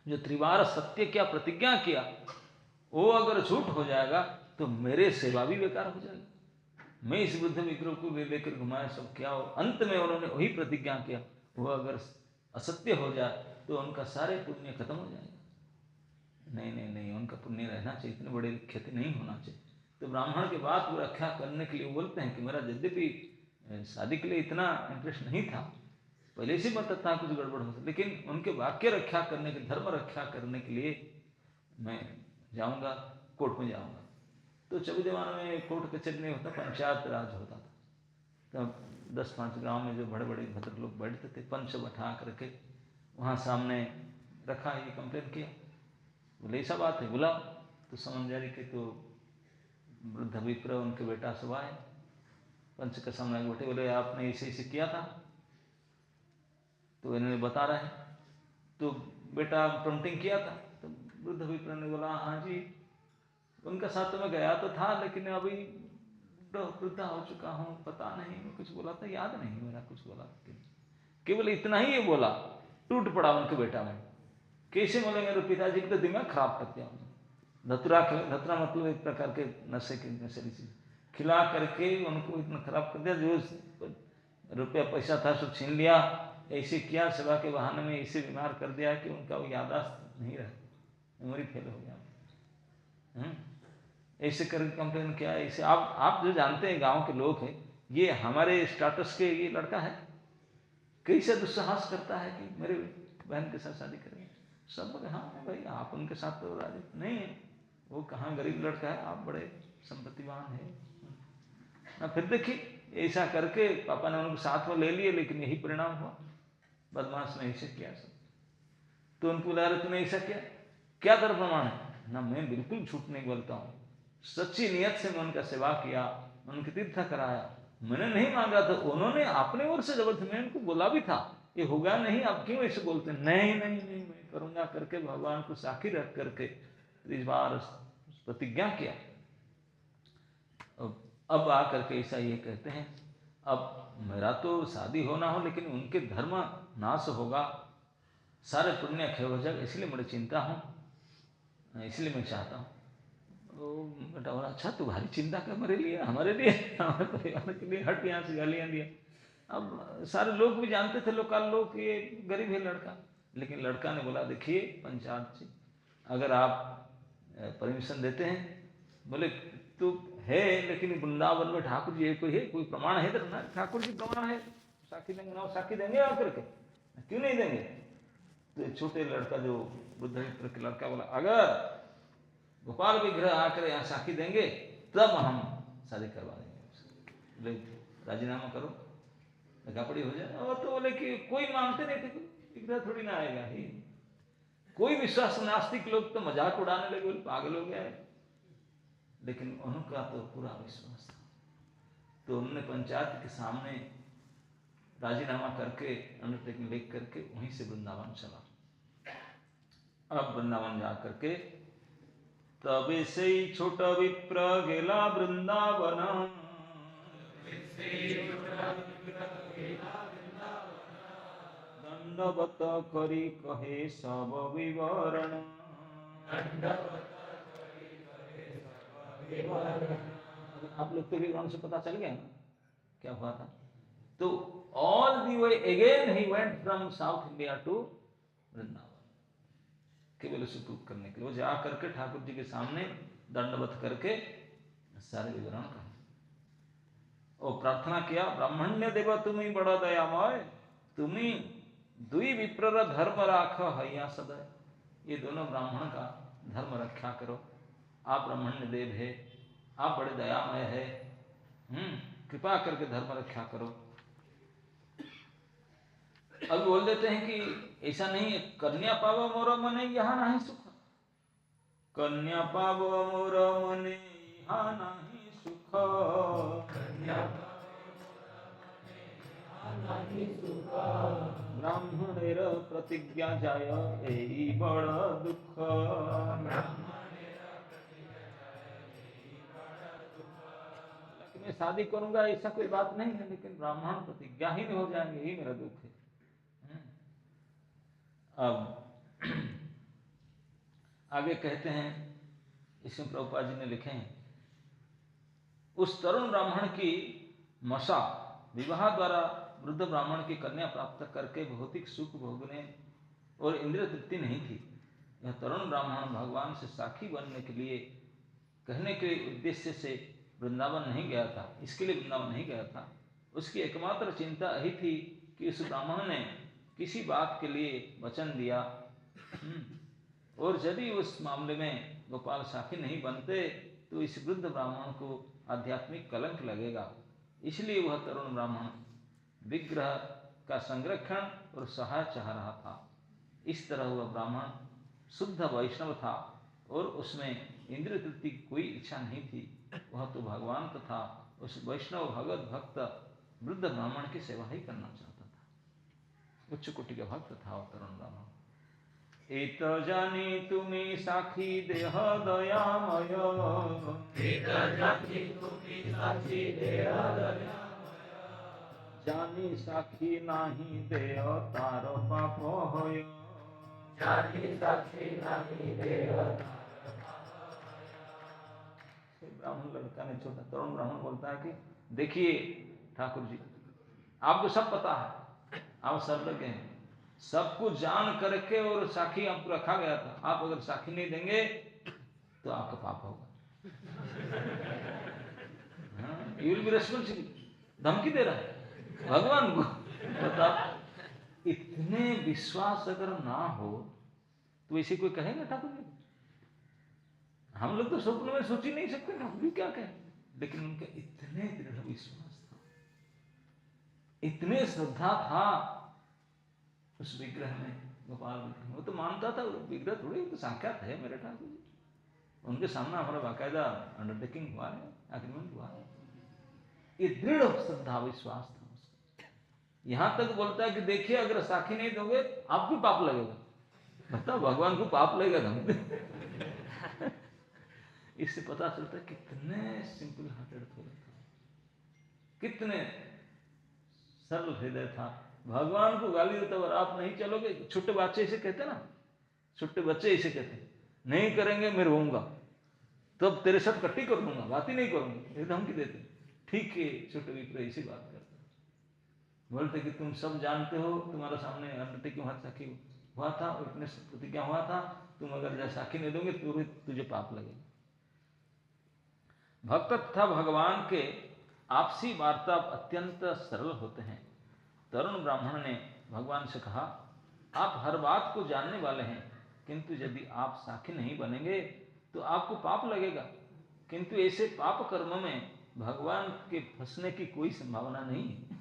Speaker 1: जो त्रिवार सत्य क्या प्रतिज्ञा किया, वो अगर झूठ हो जाएगा तो मेरे सेवा भी बेकार हो जाएगी, मैं इस बुद्ध विग्रह को ले लेकर घुमाया सब क्या हो। अंत में उन्होंने वही प्रतिज्ञा किया, वो अगर असत्य हो जाए तो उनका सारे पुण्य खत्म हो जाएगा। नहीं नहीं नहीं, उनका पुण्य रहना चाहिए, इतने बड़े क्षति नहीं होना चाहिए। तो ब्राह्मण के बात को रक्षा करने के लिए बोलते हैं कि मेरा यद्यपि शादी के लिए इतना इंटरेस्ट नहीं था, पहले से पता था कुछ गड़बड़ हो, लेकिन उनके वाक्य रक्षा करने के, धर्म रक्षा करने के लिए मैं जाऊंगा, कोर्ट में जाऊंगा। तो चौबे जमाने में कोर्ट कचहरी नहीं होता, पंचायत राज होता था। तब 10-5 गांव में जो बड़े बड़े भद्र लोग बैठते थे, पंच बैठा करके वहाँ सामने रखा, ये कंप्लेन किया, बोले ऐसा बात है, बुलाओ। तो समझदारी के तो वृद्ध विप्र उनके बेटा सब आए, पंच के सामने बैठे, बोले आपने ऐसे ऐसे किया था, तो इन्होंने बता रहे हैं, तो बेटा प्रॉम्प्टिंग किया था। तो वृद्ध विप्र ने बोला हाँ जी, उनका साथ तो मैं गया तो था, लेकिन अभी वृद्धा हो चुका हूँ, पता नहीं मैं कुछ बोला था, याद नहीं मेरा कुछ बोला था, केवल इतना ही ये बोला। टूट पड़ा उनके बेटा में, कैसे बोले मेरे पिताजी को तो दिमाग खराब कर दिया उन्होंने। धतुरा मतलब एक प्रकार के नशे की नशेली चीज खिला करके उनको इतना खराब कर दिया, जो रुपया पैसा था सब छीन लिया, ऐसे किया, सेवा के बहाने में ऐसे बीमार कर दिया कि उनका वो याददाश्त नहीं रहा, मेमोरी फेल हो गया। ऐसे करके कंप्लेन किया, ऐसे आप जो जानते हैं गांव के लोग हैं, ये हमारे स्टाटस के ये लड़का है, कैसे दुस्साहस करता है कि मेरे बहन के साथ शादी करेंगे। सब बोले हाँ भाई आप उनके साथ तो राजी नहीं है, वो कहाँ गरीब लड़का है, आप बड़े संपत्तिवान है ना। फिर देखिए ऐसा करके पापा ने उनको साथ में ले लिए, लेकिन यही परिणाम हुआ, बदमाश ने ऐसे किया सब। तो उनको बोला रहे तूने ऐसा किया, क्या दर प्रमाण है ना, मैं बिल्कुल झूठ नहीं बोलता हूँ, सच्ची नियत से मैं उनका सेवा किया, उनके तीर्थ कराया, मैंने नहीं मांगा था, उन्होंने अपने ओर से जबरदस्ती, मैं उनको बोला भी था ये होगा नहीं, आप क्यों ऐसे बोलते हैं, नहीं नहीं नहीं मैं करूंगा करके भगवान को साक्षी रख करके इस बार प्रतिज्ञा किया। अब आकर के ऐसा ये कहते हैं, अब मेरा तो शादी हो ना हो लेकिन उनके धर्म नाश होगा, सारे पुण्य क्षय हो जाएगा, इसलिए बड़ी चिंता हूँ, इसलिए मैं चाहता हूँ। बेटा बोला अच्छा तुम्हारी चिंता क्या मेरे लिए, हमारे लिए, हमारे परिवार के लिए, हट यहाँ से गालियाँ दिया। अब सारे लोग भी जानते थे, लोकल लोग, ये गरीब है लड़का, लेकिन लड़का ने बोला देखिए पंचायत जी अगर आप परमिशन देते हैं, बोले तो है लेकिन वृंदावन में ठाकुर जी कोई है, कोई प्रमाण है इधर ना, ठाकुर जी प्रमाण है, साक्षी देंगे ना, साक्षी देंगे आकर के, क्यों नहीं देंगे। तो छोटे लड़का जो बुद्ध मित्र के लड़का बोला अगर गोपाल विग्रह आकर यहाँ साक्षी देंगे तब हम शादी करवा देंगे। बोले राजीनामा करो, पड़ी हो जाए। और तो बोले कि कोई मानते नहीं थे, विग्रह थोड़ी ना आएगा ही, कोई विश्वास, नास्तिक लोग तो मजाक उड़ाने लगे, बोले पागल हो गया है, लेकिन उनका तो पूरा विश्वास था। तो उन्होंने पंचायत के सामने राजीनामा करके अंडरटेकिंग लिख करके वहीं से वृंदावन चला। अब वृंदावन जा करके तबे से ही छोटा विप्र गेला वृंदावन, दंडवत करी कहे सब विवरण। आप लोग के विवरण से पता चल गया ना क्या हुआ था। तो all the way again he went from South India to Vrindavan, केवल सुतूक करने के लिए। वो जा करके ठाकुर जी के सामने दंडवत करके सारे विवरण कहा और प्रार्थना किया, ब्राह्मण्य देव तुम्हें बड़ा दयामय, तुम्हें दुई विप्र धर्म राख हैया सदै। ये दोनों ब्राह्मण का धर्म रक्षा करो, आप ब्राह्मण्य देव है, आप बड़े दयामय है, कृपा करके धर्म रक्षा करो। अब बोल देते हैं कि ऐसा नहीं है, कन्या पाव मोर मने यहाँ नहीं सुख, कन्या पाव मोर मने यहाँ नहीं सुख, ब्राह्मणेर प्रतिज्ञा जाय एई बड़ दुख। मैं शादी करूंगा ऐसा कोई बात नहीं है, लेकिन ब्राह्मण प्रतिज्ञा ही नहीं हो जाएंगे, यही मेरा दुख है। अब आगे कहते हैं, इसमें प्रभुपाद जी ने लिखे हैं, उस तरुण ब्राह्मण की मशा विवाह द्वारा वृद्ध ब्राह्मण की कन्या प्राप्त करके भौतिक सुख भोगने और इंद्रिय तृप्ति नहीं थी। यह तरुण ब्राह्मण भगवान से साखी बनने के लिए कहने के उद्देश्य से वृंदावन नहीं गया था, इसके लिए वृंदावन नहीं गया था। उसकी एकमात्र चिंता यही थी कि उस ब्राह्मण ने किसी बात के लिए वचन दिया और यदि उस मामले में गोपाल साखी नहीं बनते तो इस वृद्ध ब्राह्मण को आध्यात्मिक कलंक लगेगा। इसलिए वह तरुण ब्राह्मण विग्रह का संरक्षण और सहाय चाह रहा था। इस तरह वह ब्राह्मण शुद्ध वैष्णव था और उसमें इंद्रिय तृप्ति की कोई इच्छा नहीं थी। वह तो भगवान तथा उस वैष्णव भगवत भक्त वृद्ध ब्राह्मण की सेवा ही करना चाहता था। उच्च कोटि का भक्त था वह तरुण ब्राह्मण। एत जानी तुम्हें साखी देह दयामय, जानी साखी नाही देह तार पाप होय, ब्राह्मण लड़का ने, छोटा तरुण ब्राह्मण बोलता है कि देखिए ठाकुर जी, आपको सब पता है, आप सर्वज्ञ हैं, सब कुछ जान करके और साखी आपको रखा गया था। आप अगर साखी नहीं देंगे तो आपका पाप होगा। You will be responsible. धमकी दे रहा है भगवान को। बताओ, इतने विश्वास अगर ना हो तो ऐसे कोई कहेगा ठाकुर जी? हम लोग तो स्वप्न में सोच ही नहीं सकते ना, हम भी क्या कहें। लेकिन उनका इतने दृढ़ विश्वास था, इतने श्रद्धा था उस विग्रह में, गोपाल विग्रह। वो तो मानता था विग्रह थोड़ी तो साक्षात है मेरे ठाकुर जी। उनके सामने हमारा बाकायदा अंडरटेकिंग हुआ है, एग्रीमेंट हुआ है। ये दृढ़ श्रद्धा विश्वास था उसका। यहां तक बोलता है कि देखिए अगर साखी नहीं दोगे आपको पाप लगेगा। बताओ, भगवान को पाप लगेगा धमकी। इससे पता चलता है कितने सिंपल हार्टेड थे, कितने सरल हृदय था। भगवान को गाली देता और आप नहीं चलोगे, छोटे बच्चे इसे कहते ना, छोटे बच्चे इसे कहते नहीं करेंगे मैं रोऊंगा, तब तेरे साथ कट्टी कर दूंगा, बात ही नहीं करूंगा, ये धमकी देते। ठीक है, छोटे विप्र इसी बात करते, बोलते कि तुम सब जानते हो, तुम्हारे सामने अंडरटेकिंग हाथ साखी हुआ था, विटनेस प्रतिज्ञा हुआ था, तुम अगर साखी नहीं दोगे तो तुझे पाप लगेगा। भक्त तथा भगवान के आपसी वार्ता अत्यंत सरल होते हैं। तरुण ब्राह्मण ने भगवान से कहा, आप हर बात को जानने वाले हैं, किंतु यदि आप साखी नहीं बनेंगे तो आपको पाप लगेगा। किंतु ऐसे पाप कर्म में भगवान के फंसने की कोई संभावना नहीं है।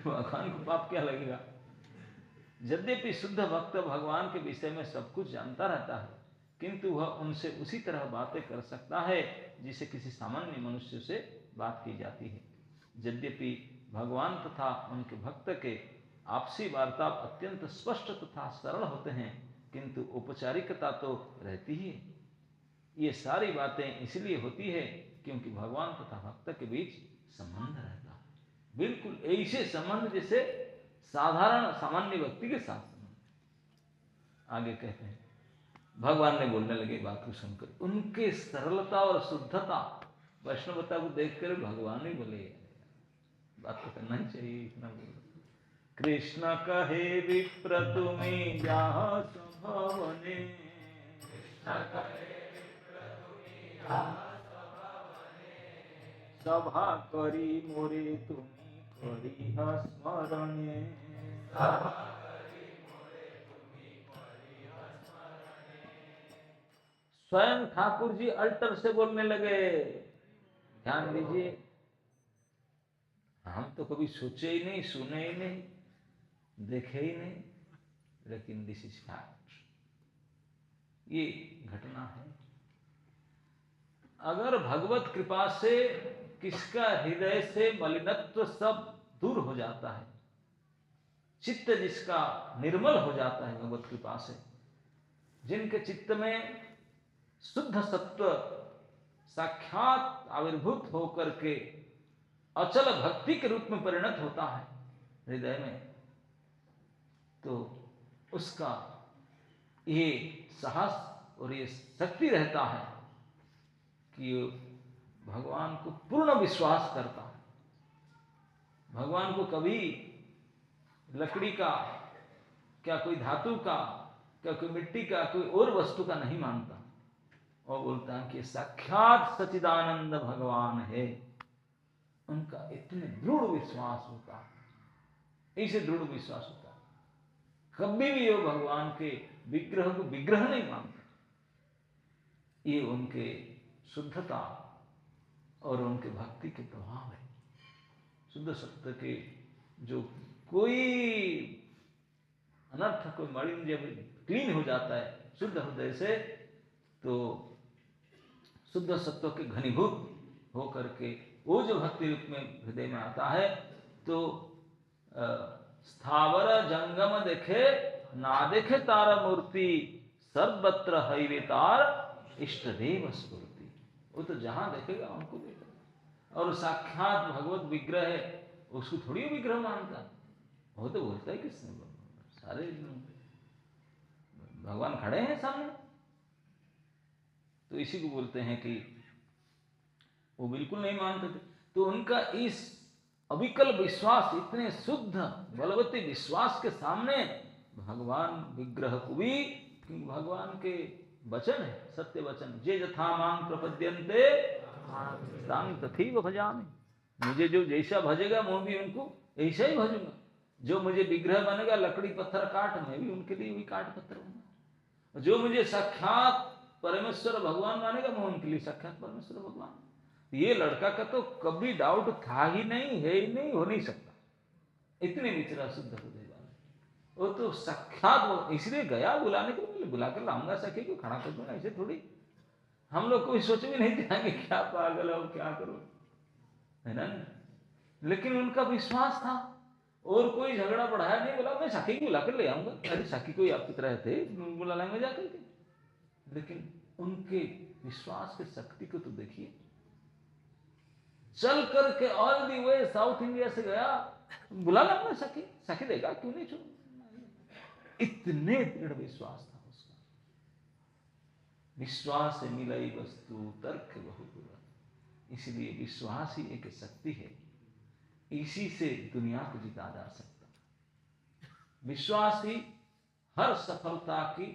Speaker 1: भगवान को पाप क्या लगेगा? यद्यपि शुद्ध भक्त भगवान के विषय में सब कुछ जानता रहता है, किंतु वह उनसे उसी तरह बातें कर सकता है जिसे किसी सामान्य मनुष्य से बात की जाती है। यद्यपि भगवान तथा उनके भक्त के आपसी वार्ता अत्यंत स्पष्ट तथा सरल होते हैं, किंतु औपचारिकता तो रहती ही है। ये सारी बातें इसलिए होती है क्योंकि भगवान तथा भक्त के बीच संबंध रहता है, बिल्कुल ऐसे संबंध जैसे साधारण सामान्य व्यक्ति के साथ संबंध। आगे कहते हैं, भगवान ने बोलने लगे बात को सुनकर, उनके सरलता और शुद्धता, वैष्णवता को देखकर भगवान ही बोले, बात तो करना ही चाहिए, इतना बोल। कृष्ण कहे विप्र तुम्हें जहाँ संभवने, सभा करी मोरे तुम्हें करी स्मरणे। स्वयं ठाकुर जी अल्टर से बोलने लगे। ध्यान दीजिए, हम तो कभी सोचे ही नहीं, सुने ही नहीं, देखे ही नहीं, लेकिन दिस इज फैक्ट, ये घटना है। अगर भगवत कृपा से किसका हृदय से मलिनत्व सब दूर हो जाता है, चित्त जिसका निर्मल हो जाता है भगवत कृपा से, जिनके चित्त में शुद्ध सत्व साक्षात आविर्भूत होकर के अचल भक्ति के रूप में परिणत होता है हृदय में, तो उसका ये साहस और ये शक्ति रहता है कि भगवान को पूर्ण विश्वास करता है। भगवान को कभी लकड़ी का, क्या कोई धातु का, क्या कोई मिट्टी का, कोई और वस्तु का नहीं मानता, और बोलता है कि साक्षात सच्चिदानंद भगवान है। उनका इतने दृढ़ विश्वास होता है, ऐसे दृढ़ विश्वास होता है, कभी भी वो भगवान के विग्रह को विग्रह नहीं मानते। ये उनके शुद्धता और उनके भक्ति के प्रभाव है। शुद्ध सत्य के जो कोई अनर्थ, कोई मलिन जब क्लीन हो जाता है शुद्ध हृदय से, तो शुद्ध सत्व के घनीभूत होकर के वो जो भक्ति रूप में हृदय में आता है, तो स्थावर जंगम देखे ना देखे तारा मूर्ति, सर्वत्र हैवे तार इष्ट देव स्फूर्ति। वो तो जहां देखेगा उनको देखेगा, और साक्षात भगवत विग्रह है, उसको थोड़ी विग्रह मानता, वो तो बोलता है किसने, सारे भगवान खड़े हैं सामने, तो इसी को बोलते हैं कि वो बिल्कुल नहीं मानते थे। तो उनका इस अविकल विश्वास, इतने शुद्ध बलवती विश्वास के सामने भगवान विग्रह को भी, क्योंकि भगवान के वचन है, सत्य वचन, जे यथा मांग प्रपद्यन्ते तां तथैव भजामि, मुझे जो जैसा भजेगा मैं भी उनको ऐसा ही भजूंगा। जो मुझे विग्रह बनेगा लकड़ी पत्थर काट, मैं भी उनके लिए भी काट पत्थर बनूंगा। जो मुझे साक्षात परमेश्वर भगवान मानेगा, मैं उनके लिए साक्षात परमेश्वर भगवान। ये लड़का का तो कभी डाउट था ही नहीं, है ही नहीं, हो नहीं सकता, इतने विचरा शुद्ध हृदय वाला वो तो साक्षात। इसलिए गया बुलाने के लिए, बुलाकर लाऊंगा सखी को खड़ा कर दूंगा, ऐसे थोड़ी हम लोग कोई सोच भी नहीं जाएंगे क्या पागल हो क्या करो, है ना। लेकिन उनका विश्वास था, और कोई झगड़ा बढ़ाया नहीं, बोला मैं साखी को बुलाकर ले आऊंगा, अरे साखी कोई आपकी तरह थे, बुला लाएंगे जाकर के। लेकिन उनके विश्वास की शक्ति को तो देखिए। चल करके all the way south India से गया, बुला ला अपना सखी, सखी देगा क्यों नहीं छोड़, इतने दृढ़ विश्वास था उसका। विश्वास से मिलाई वस्तु तर्क बहु बुरा, इसलिए विश्वास ही एक शक्ति है, इसी से दुनिया को जीता जा सकता। विश्वास ही हर सफलता की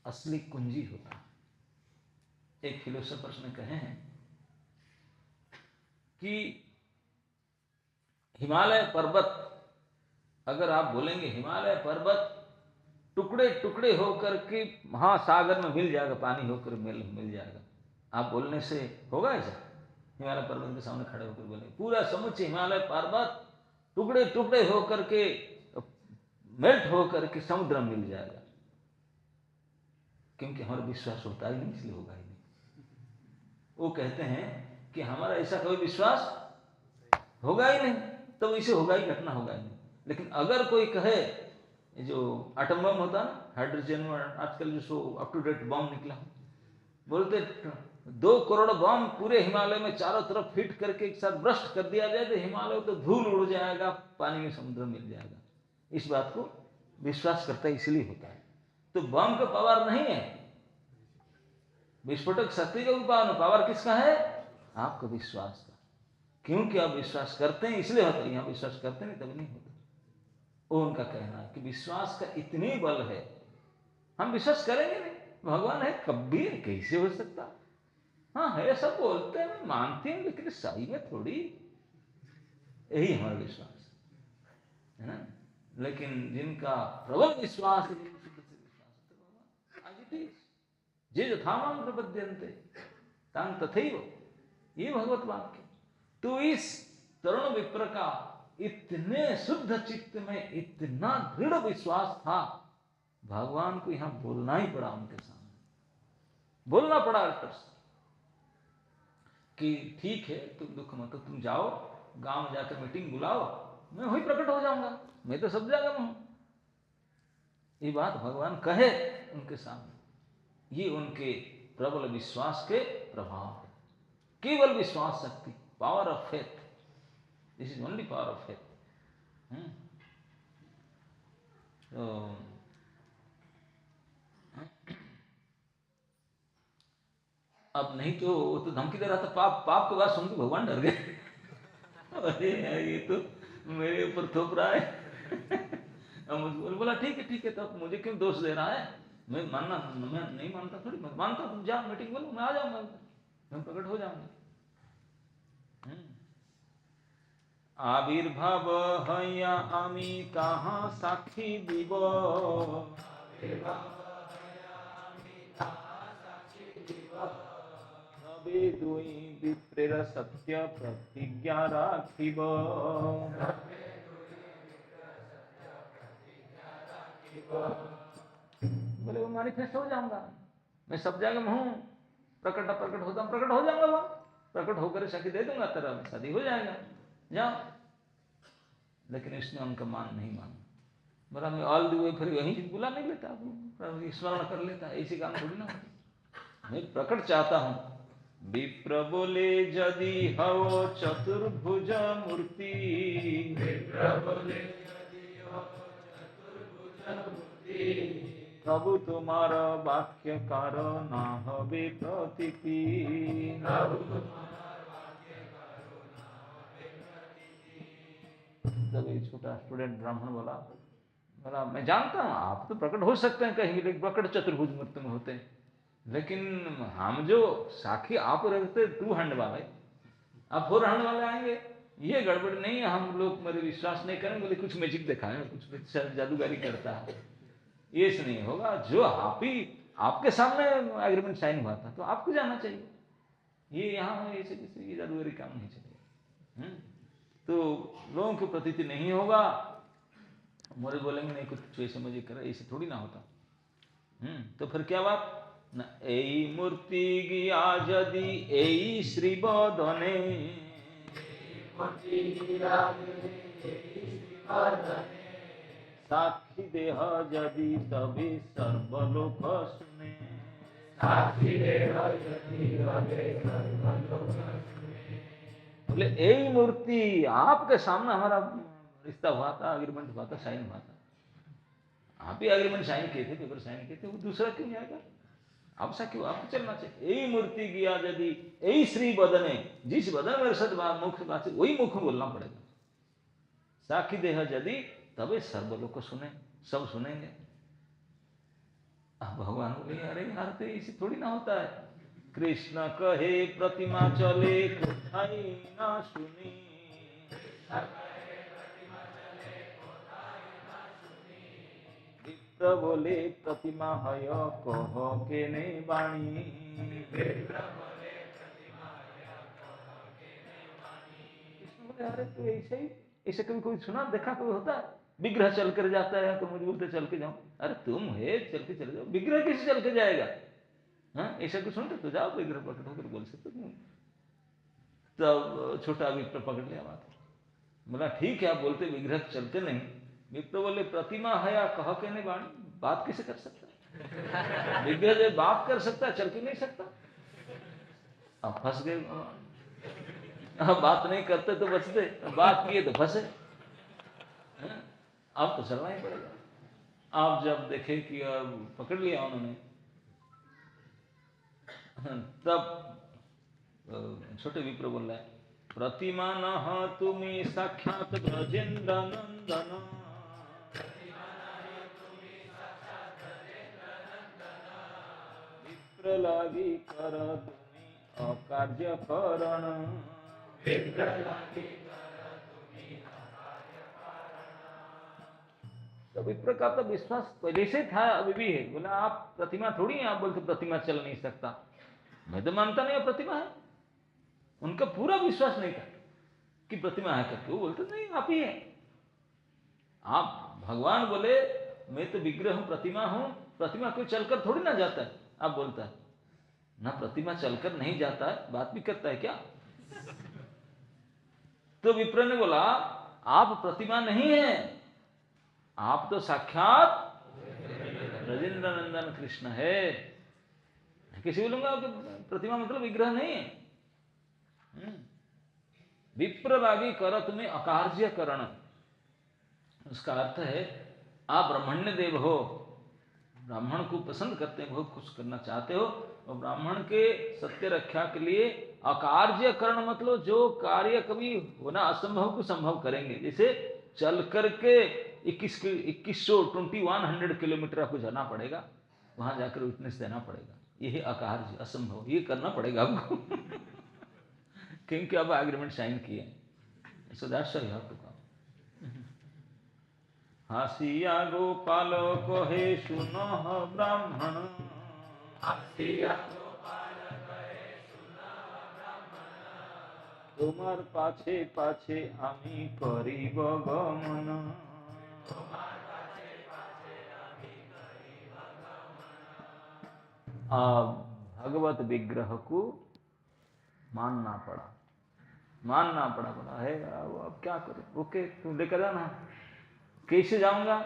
Speaker 1: असली कुंजी होता है। एक फिलोसोफर्स ने कहे हैं कि हिमालय पर्वत, अगर आप बोलेंगे हिमालय पर्वत टुकड़े टुकड़े होकर के महासागर में मिल जाएगा, पानी होकर मिल जाएगा, आप बोलने से होगा ऐसा? हिमालय पर्वत के सामने खड़े होकर बोलेंगे पूरा समुच्चय हिमालय पर्वत टुकड़े टुकड़े होकर के मेल्ट होकर के समुद्र में मिल जाएगा, क्योंकि हमारा विश्वास होता ही नहीं, इसलिए होगा ही नहीं। वो कहते हैं कि हमारा ऐसा कोई विश्वास होगा ही नहीं, तो इसे होगा ही, घटना होगा ही नहीं। लेकिन अगर कोई कहे, जो एटम बम होता ना, हाइड्रोजन में आजकल जो अप टू डेट बम निकला, बोलते 2 करोड़ बम पूरे हिमालय में चारों तरफ फिट करके एक साथ ब्रस्ट कर दिया जाए तो हिमालय तो धूल उड़ जाएगा, पानी में समुद्र मिल जाएगा। इस बात को विश्वास करता है, इसलिए होता है। तो बम का पावर नहीं है, विस्फोटक शक्ति का पावर किसका है? आपका विश्वास का। क्योंकि आप विश्वास करते हैं इसलिए होता है, यहाँ विश्वास करते नहीं तब नहीं होता। वो उनका कहना है कि विश्वास का इतनी बल है, हम विश्वास करेंगे नहीं, भगवान है कभी कैसे हो सकता। हाँ है, सब बोलते हैं, मानते हैं, लेकिन सही में थोड़ी, यही हमारा विश्वास है ना। लेकिन जिनका प्रबल विश्वास है, जे यथामाम प्रपद्यन्ते तां तथैव, ये भगवत वाक्य। तो इस तरुण विप्र का इतने शुद्ध चित्त में इतना दृढ़ विश्वास था, भगवान को यहां बोलना ही पड़ा, उनके सामने बोलना पड़ा कि ठीक है तुम दुख मत, तुम जाओ गांव में जाकर मीटिंग बुलाओ, मैं वही प्रकट हो जाऊंगा, मैं तो सब जगह में हूं। ये बात भगवान कहे उनके सामने, ये उनके प्रबल विश्वास के प्रभाव है। केवल विश्वास शक्ति, power of faith, this is only power of faith. तो अब नहीं तो वो तो धमकी दे रहा था, पाप की बात सुन के भगवान डर गए। अरे ये तो मेरे ऊपर थोप रहा है। अब बोला ठीक है, तो मुझे क्यों दोष दे रहा है? मैं नहीं मानता, थोड़ी मैं मानता, तुम जा मीटिंग बोलो, मैं आ जाऊंगा, मैं प्रकट हो जाऊंगा। आविर्भाव हया आमी ताहा साक्षी दिव, नबे दुई विप्रेर सत्य प्रतिज्ञा राखिब। बोले वो मैनिफेस्ट हो जाऊंगा, मैं सब जगह में हूँ, प्रकट हो जाऊंगा, वहां प्रकट होकर सखी दे दूंगा, तेरा शादी हो जाएगा, जाओ। लेकिन इसने उनका मान नहीं माना, बोला मैं ऑल द वे फिर यही चीज बुला नहीं लेता, स्मरण कर लेता, ऐसे काम थोड़ी ना होता, मैं प्रकट चाहता हूँ। विप्र बोले यदि हो चतुर्भुज मूर्ति, प्रभु तुम्हार वाक्यकार ना हवे प्रतीति। जब एक छोटा स्टूडेंट ब्राह्मण बोला मैं जानता हूँ आप तो प्रकट हो सकते हैं कहीं, लेकिन प्रकट चतुर्भुज मूर्ति में होते हैं, लेकिन हम जो साखी आप रखते 2 हैंड वाले, आप 4 हैंड वाले आएंगे, ये गड़बड़ नहीं है, हम लोग मेरे विश्वास नहीं करेंगे, बोले कुछ मैजिक दिखाए, कुछ जादूगारी करता है, ये से नहीं होगा। जो आप ही आपके सामने एग्रीमेंट साइन हुआ था तो आपको जाना चाहिए, ये यहाँ ऐसे ये जादूगरी काम नहीं चलेगा। तो लोगों की प्रतीति नहीं होगा, मोरे बोलेंगे नहीं कुछ ऐसे मजे कर, ऐसे थोड़ी ना होता। तो फिर क्या बात न, एई मूर्ति गिया यदि एई श्री बदने, साक्षी देह यदि तभी सर्वलोक सुने। बोले यही मूर्ति आपके सामने हमारा रिश्ता हुआ था, एग्रीमेंट हुआ था, साइन हुआ था, आप ही एग्रीमेंट साइन किए थे, पेपर साइन किए थे, वो दूसरा क्यों जाएगा? आपसा क्यों? आपको चलना चाहिए। यही मूर्ति गया यदि यही श्री बदने, जिस बदन मेरे साथ मुख बात वही मुख बोलना पड़ेगा। साखी देह यदि तबे सर्व लोग को सुने, सब सुनेंगे। अब भगवान बोले अरे यार तो इसे थोड़ी ना होता है। कृष्ण कहे प्रतिमा चले कोठाई ना सुनी, विप्र बोले प्रतिमा हय कह के ने वाणी। कृष्ण बोले अरे तो ऐसे ही, ऐसे कभी कोई सुना देखा कोई होता है? विग्रह चल कर जाता है तो मुझे बोलते चल के जाओ। अरे तुम है चल के चले जाओ, विग्रह किसे चल के जाएगा? हाँ ऐसा कुछ सुनते तो जाओ विग्रह पकड़ होकर बोल सकते तुम। तब छोटा विप्र पकड़ लिया बात, बोला ठीक है आप बोलते विग्रह चलते नहीं। विप्र बोले प्रतिमा हया कह के नहीं वाणी, बात कैसे कर सकता है? विग्रह जो बात कर सकता है चल के नहीं सकता। अब फंस गए, अब बात नहीं करते तो बचते, बात किए तो फंसे। अब तो चलना ही पड़ेगा। आप जब देखे कि अब पकड़ लिया उन्होंने, तब छोटे विप्र बोल रहा है प्रतिमा न तुम्हें साक्षात ब्रजेंद्र नंदन, विप्र लागी कर तुम्हें अकार्य करण। तो विप्र का तो विश्वास पहले से था, अभी भी है। बोला आप प्रतिमा थोड़ी है, आप बोलते प्रतिमा चल नहीं सकता। मैं तो मानता नहीं प्रतिमा है, उनका पूरा विश्वास नहीं था कि प्रतिमा है करके। वो बोलते नहीं आप ही है। आप भगवान बोले मैं तो विग्रह हूं, प्रतिमा हूं, प्रतिमा कोई चलकर थोड़ी ना जाता है। आप बोलता है ना प्रतिमा चलकर नहीं जाता है, बात भी करता है क्या? तो विप्र ने बोला आप प्रतिमा नहीं है, आप तो साक्षात ब्रजेंद्र नंदन कृष्ण है। किसी बोलूंगा कि प्रतिमा मतलब विग्रह नहीं है। विप्र रागी कर तुम्हें अकार्य करण, उसका अर्थ है आप ब्राह्मण्य देव हो, ब्राह्मण को पसंद करते हैं, बहुत कुछ करना चाहते हो, और ब्राह्मण के सत्य रक्षा के लिए अकार्य करण मतलब जो कार्य कभी होना असंभव को संभव करेंगे। जैसे चल करके 2100 किलोमीटर आपको जाना पड़ेगा, वहां जाकर विटनेस देना पड़ेगा, यही अकार्य असंभव, ये करना पड़ेगा आपको क्योंकि अब एग्रीमेंट साइन किए। So that's why you have to come. हासिया गोपाल कहे सुनह ब्राह्मण, তোমার পাছে পাছে আমি করিব গমন। अब भगवत विग्रह को मानना पड़ा, बोला है अब क्या करें? ओके तुम लेकर जाना। कैसे जाऊंगा?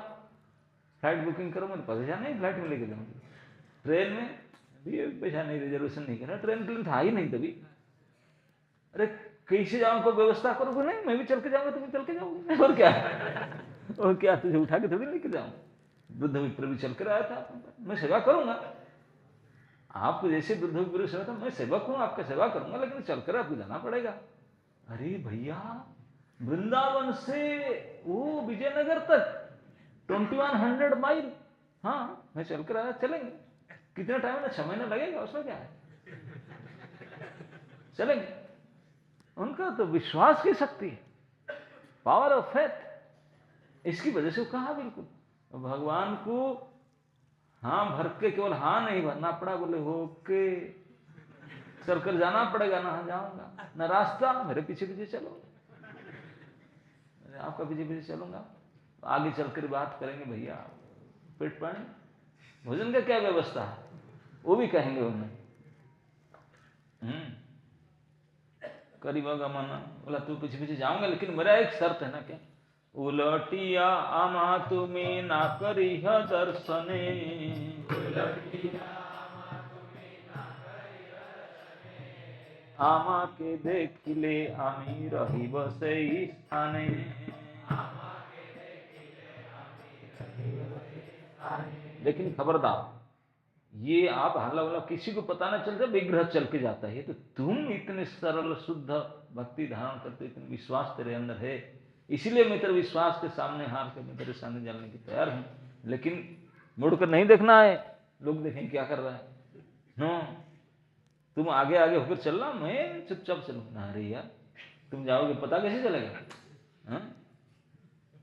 Speaker 1: फ्लाइट बुकिंग करो, मेरे पैसा नहीं, फ्लाइट में लेकर जाऊंगी। ट्रेन में भी पैसा नहीं, रिजर्वेशन नहीं करा, ट्रेन के लिए था ही नहीं तभी। अरे कैसे जाऊं, कोई व्यवस्था करोगे? नहीं मैं भी चल के जाऊंगा, तुम चल के जाओगे और क्या और क्या, तुझे उठा के थोड़ी लेके जाऊं। वृद्ध विप्र भी चल कर आया था, मैं सेवा करूंगा आपको, जैसे वृद्ध विप्र सेवा था, मैं सेवक हूं, आपका सेवा करूंगा, लेकिन चलकर आपको जाना पड़ेगा। अरे भैया वृंदावन से वो विजयनगर तक 2100 माइल, हाँ मैं चलकर आया, चलेंगे। कितना टाइम है? 6 महीना लगेगा, उसमें क्या है, चलेंगे। उनका तो विश्वास की शक्ति है, पावर ऑफ फेथ, इसकी वजह से वो कहा बिल्कुल भगवान को हाँ भर के, केवल हाँ नहीं भरना पड़ा, बोले होके चलकर जाना पड़ेगा ना, हाँ जाऊंगा ना, रास्ता मेरे पीछे पीछे चलो, आपका पीछे पीछे चलूंगा, आगे चलकर बात करेंगे। भैया पेट पानी भोजन का क्या व्यवस्था है, वो भी कहेंगे उन्हें। करीब गमन, बोला तू पीछे पीछे जाऊंगा, लेकिन मेरा एक शर्त है ना, क्या? उलटिया आमा तुम्हें ना करी दर्शने, আমাকে দেখিলে আমি রহিব সেই স্থানে। लेकिन खबरदार, ये आप हल्ला वल्ला किसी को पता ना चलता, विग्रह चल के जाता है। तो तुम इतने सरल शुद्ध भक्ति धारण करते, इतने विश्वास तेरे अंदर है, इसीलिए मैं तेरे विश्वास के सामने हार के मैं तेरे सामने जाने की तैयार हूं। लेकिन मुड़कर नहीं देखना है, लोग देखें क्या कर रहा है। नो, तुम आगे आगे होकर चलना, मैं चुपचाप चलूंगा। अरे यार, तुम जाओगे पता कैसे चलेगा? हाँ?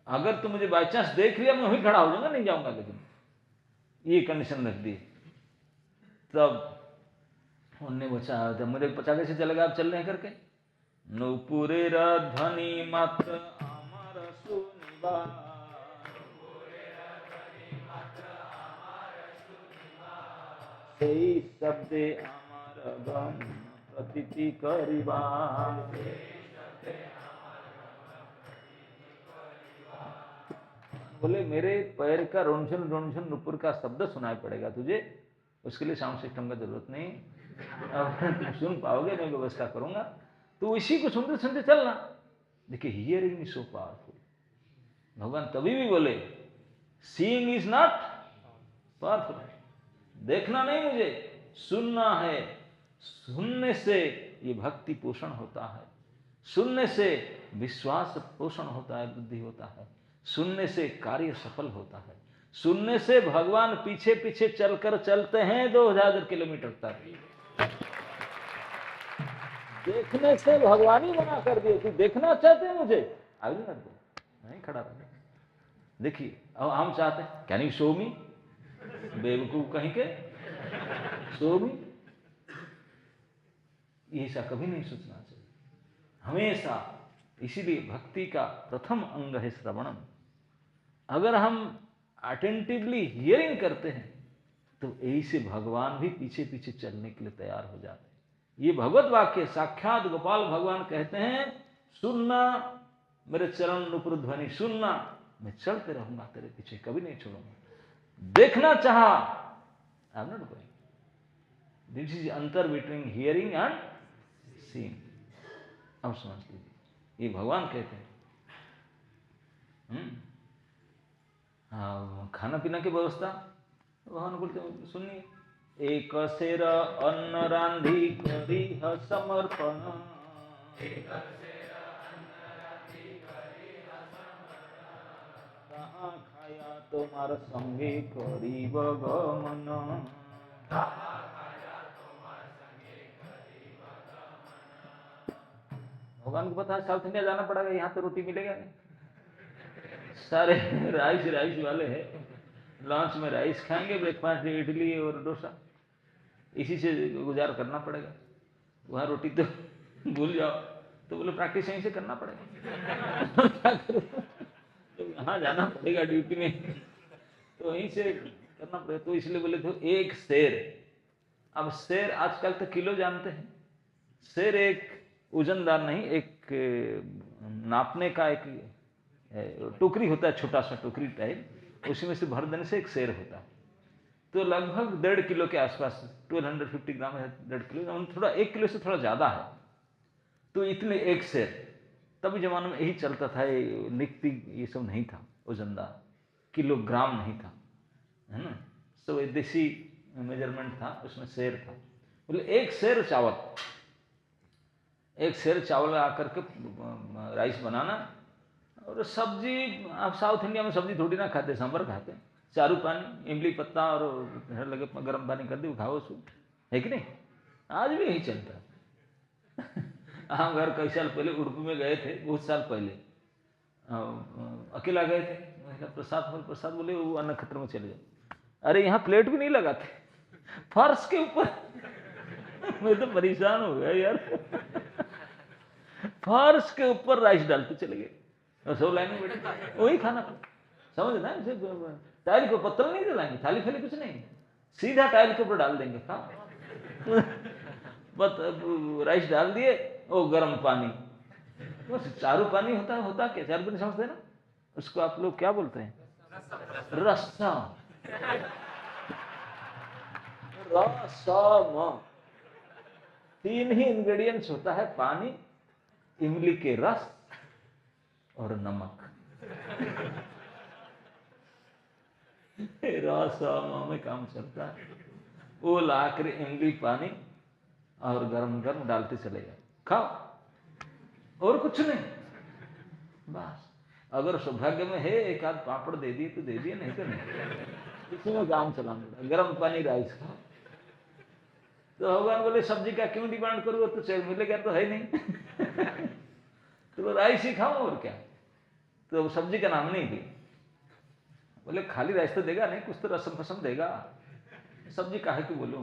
Speaker 1: अगर तुम मुझे बाई चांस देख लिया, मैं वहीं खड़ा हो जाऊंगा, नहीं जाऊंगा। लेकिन ये कंडीशन रख दी। तब उनने बचा, जब मुझे पता कैसे चलेगा आप चल रहे हैं करके। नूपुरे ध्वनि मात्र अमर सुनिबा, সেই শব্দে আমার গম প্রতীতি করিবা। बोले मेरे पैर का रुनझुन रुनझुन नुपुर का शब्द सुनाई पड़ेगा तुझे, उसके लिए साउंड सिस्टम का जरूरत नहीं, अब तुम सुन पाओगे, मैं व्यवस्था करूंगा। तो इसी को सुनते सुनते चलना। देखिए, हियरिंग इज सो पावरफुल। भगवान तभी भी बोले सीइंग इज नॉट पावरफुल, देखना नहीं मुझे, सुनना है। सुनने से ये भक्ति पोषण होता है, सुनने से विश्वास पोषण होता है, बुद्धि होता है, सुनने से कार्य सफल होता है, सुनने से भगवान पीछे पीछे चलकर चलते हैं 2000 किलोमीटर तक। देखने से भगवान ही मना कर दिए, तू देखना चाहते हैं मुझे, आई विल नॉट गो, नहीं खड़ा रहे। देखिए, अब हम चाहते हैं कैन यू शो मी, बेवकूफ कहीं के, शो मी। ऐसा कभी नहीं सोचना चाहिए, हमेशा। इसीलिए भक्ति का प्रथम अंग है श्रवणम। अगर हम अटेंटिवली हियरिंग करते हैं तो यही से भगवान भी पीछे पीछे चलने के लिए तैयार हो जाते हैं। ये भगवत वाक्य साक्षात गोपाल भगवान कहते हैं, सुनना मेरे चरण नुपुर ध्वनि, सुनना, मैं चलते रहूंगा तेरे पीछे, कभी नहीं छोड़ूंगा। देखना चाहा, I am not going. This is अंतर बिटवीन हियरिंग एंड सीइंग। अब समझ लीजिए, ये भगवान कहते हैं। हाँ, खाना पीना की व्यवस्था भगवान बोलते हैं, सुनिए, एक सेर अन्न रांधी करी समर्पण, कहाँ खाया तुम्हार संगे करीब गमन। भगवान को पता है साउथ इंडिया जाना पड़ेगा, यहाँ तो रोटी मिलेगा नहीं, सारे राइस वाले हैं। लंच में राइस खाएंगे, ब्रेकफास्ट में इडली और डोसा, इसी से गुजार करना पड़ेगा। वहाँ रोटी तो भूल जाओ। तो बोले प्रैक्टिस यहीं से करना पड़ेगा। क्या करूं? तो यहाँ जाना पड़ेगा ड्यूटी में, तो वहीं से करना पड़ेगा। तो इसलिए बोले थे एक शेर। अब शेर आजकल तो किलो जानते हैं, शेर एक वजनदार नहीं, एक नापने का एक टोकरी होता है, छोटा सा टोकरी टाइप, उसी में से भर देने से एक शेर होता है। तो लगभग 1.5 किलो के आसपास, 1250 ग्राम है, 1.5 किलो, थोड़ा 1 किलो से थोड़ा ज्यादा है। तो इतने एक शेर, तभी जमाने में यही चलता था, लिखती ये सब नहीं था, वजनदार किलोग्राम नहीं था, है ना। तो देसी मेजरमेंट था, उसमें शेर था। बोले एक शेर चावल, एक शेर चावल आकर के राइस बनाना, और सब्जी, आप साउथ इंडिया में सब्जी थोड़ी ना खाते, सांभर खाते, चारू पानी, इमली पत्ता और लगे गर्म पानी कर दे, खाओ उसको, है कि नहीं। आज भी यही चलता है। हम घर कई साल पहले उड़पू में गए थे, बहुत साल पहले, अकेला गए थे। प्रसाद बोले वो अन्न खत्र में चले जाओ। अरे यहाँ प्लेट भी नहीं लगाते, फर्श के ऊपर। मैं तो परेशान हो गया यार। फर्श के ऊपर राइस डालते चले गए, और सब लाइन में बैठे, वही खाना। समझ ना, टाइल को पत्थर नहीं जलाएंगे, थाली फाली कुछ नहीं, सीधा टाइल के ऊपर डाल देंगे। राइस डाल दिए, ओ गर्म पानी, बस चारू पानी होता क्या, चारू पानी समझते ना, उसको आप लोग क्या बोलते हैं, रसम। रसम तीन ही इंग्रेडिएंट्स होता है, पानी, इमली के रस और नमक। रस में काम चलता है। वो लाकर इमली पानी और गरम गरम डालते चले जाओ, खाओ और कुछ नहीं, बस। अगर सौभाग्य में है एक आध पापड़ दे दिए तो दे दिए, नहीं तो नहीं, इसी में काम चलाना। गरम पानी राइस खाओ। तो भगवान बोले सब्जी का क्यों डिमांड करूँ, तो चाहे मिलेगा तो है नहीं। तो राइस ही खाओ और क्या। तो सब्जी का नाम नहीं दिया। बोले खाली राइस तो देगा नहीं, कुछ तो रसम फसम देगा, सब्जी काहे को बोलो,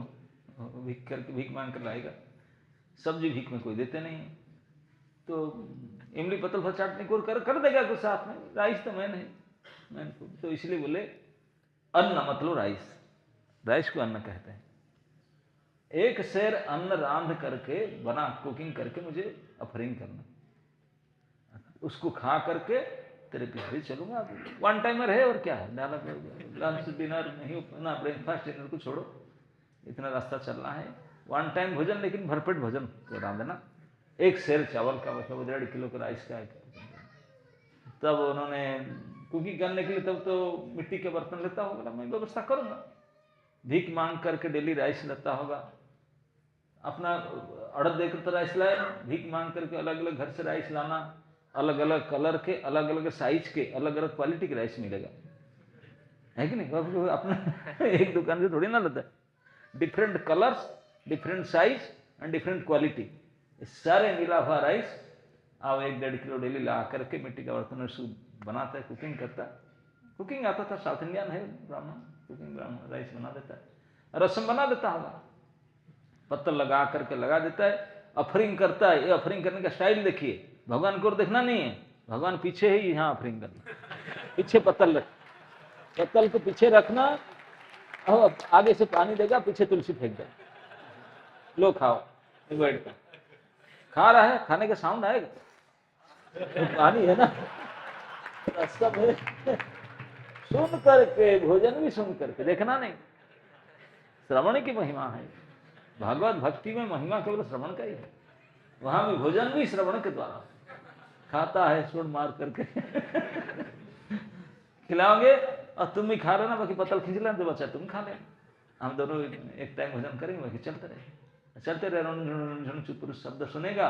Speaker 1: भीख करके भीख मांग कर लाएगा, सब्जी भीख में कोई देते नहीं। तो इमली पतल फल चाटने को कर देगा कुछ साथ में, राइस तो मैं नहीं। तो इसलिए बोले अन्न मतलब राइस, राइस को अन्न कहते हैं। एक शेर अन्न रांध करके बना कुकिंग करके मुझे ऑफरिंग करना, उसको खा करके तेरे पीछे चलूंगा। वन टाइमर है और क्या है, डाला लंच डिनर नहीं ना, ब्रेकफास्ट डिनर को छोड़ो, इतना रास्ता चलना है। वन टाइम भोजन, लेकिन भरपेट भोजन करा देना। एक शेर चावल का मतलब 1.5 किलो का राइस का। तब उन्होंने कुकिंग करने के लिए तब तो मिट्टी के बर्तन लेता होगा, मैं व्यवस्था करूंगा। भीख मांग करके डेली राइस लेता होगा, अपना अड़द देकर तो राइस लाए, भीख मांग करके अलग अलग घर से राइस लाना, अलग अलग कलर के, अलग अलग साइज के, अलग अलग क्वालिटी के राइस मिलेगा, है कि नहीं। अपना एक दुकान से थोड़ी ना लेता है, different colours, different size and different quality, सारे मिला हुआ राइस अब 1-1.5 किलो डेली ला करके मिट्टी का बर्तन में बनाता है, कुकिंग करता है। कुकिंग आता था, साउथ इंडियन है ब्राह्मण, कुकिंग ब्राह्मण राइस बना देता है, रसम बना देता होगा, पत्तल लगा करके लगा देता है, ऑफरिंग करता है। ये ऑफरिंग करने का स्टाइल देखिए, भगवान को देखना नहीं है, भगवान पीछे ही यहाँ ऑफरिंग करना, पीछे पत्तल रख, पत्तल को पीछे रखना, और आगे से पानी देगा, पीछे तुलसी फेंक दे, लो खाओ। बैठ कर खा रहा है, खाने का साउंड आएगा, तो पानी है ना, सब है। सुन करके भोजन भी सुन करके, देखना नहीं, श्रवण की महिमा है। भागवत भक्ति में महिमा केवल श्रवण का ही है, वहां भी भोजन भी श्रवण के द्वारा खाता है, सुन मार करके। खिलाओगे और तुम भी खा लेना, बाकी पतल खींच लेना, तो बच्चा तुम खा लेना, हम दोनों एक टाइम भोजन करेंगे, बाकी चलते रहे। चुप पुरुष शब्द सुनेगा,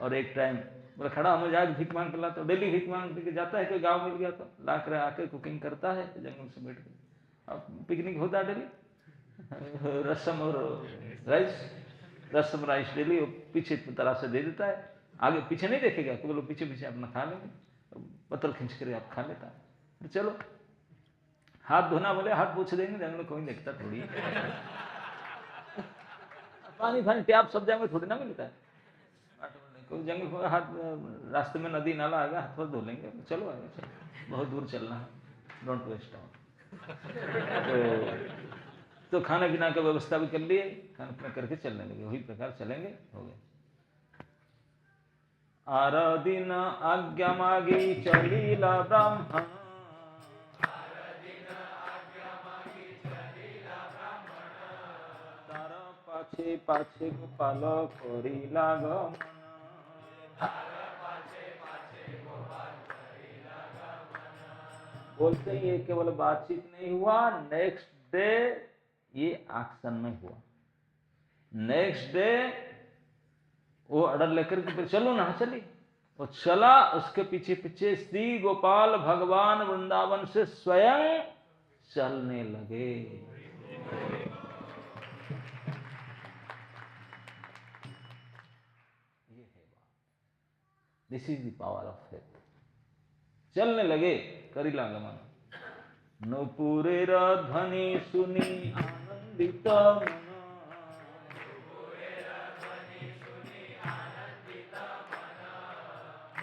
Speaker 1: और एक टाइम बोला खड़ा हमें जाके भीख मांग कर लाता, डेली भीख मांग के जाता है, कोई गाँव मिल गया तो ला कर आके कुकिंग करता है जंगल से बैठ कर। अब पिकनिक होता है डेली, रसम और राइस, रसम राइस डेली, पीछे तरह से दे देता है, आगे पीछे नहीं देखेगा, तो बोलो पीछे पीछे अपना खा लेंगे, पत्तल खींच कर आप खा लेता है। चलो हाथ धोना, बोले हाथ पूछ देंगे, जंगल कोई देखता थोड़ी। पानी फानी टैप सब जगह थोड़ी ना मिलता है, कोई जंगल हाथ, रास्ते में नदी नाला आएगा, हाथ पर धो लेंगे, चलो आगे चलो, बहुत दूर चलना है, डोंट वेस्ट टाइम। तो खाना पीना का व्यवस्था भी कर लिए, खाना पीना करके चलने लगे, वही प्रकार चलेंगे, हो गए। आराधीन आज्ञा मागी चलीला ब्राह्मण, तारा पाछे पाछे गोपाल करिला गमन। बोलते ही ये केवल बातचीत नहीं हुआ, नेक्स्ट डे ये एक्शन में हुआ। नेक्स्ट डे वो ऑर्डर लेकर के फिर चलो ना, चली वो चला, उसके पीछे पीछे श्री गोपाल भगवान वृंदावन से स्वयं चलने लगे। ये है बात, this is the power of faith. चलने लगे, करिला गमन। नुपुरेर ध्वनि सुनी आनंदित मन,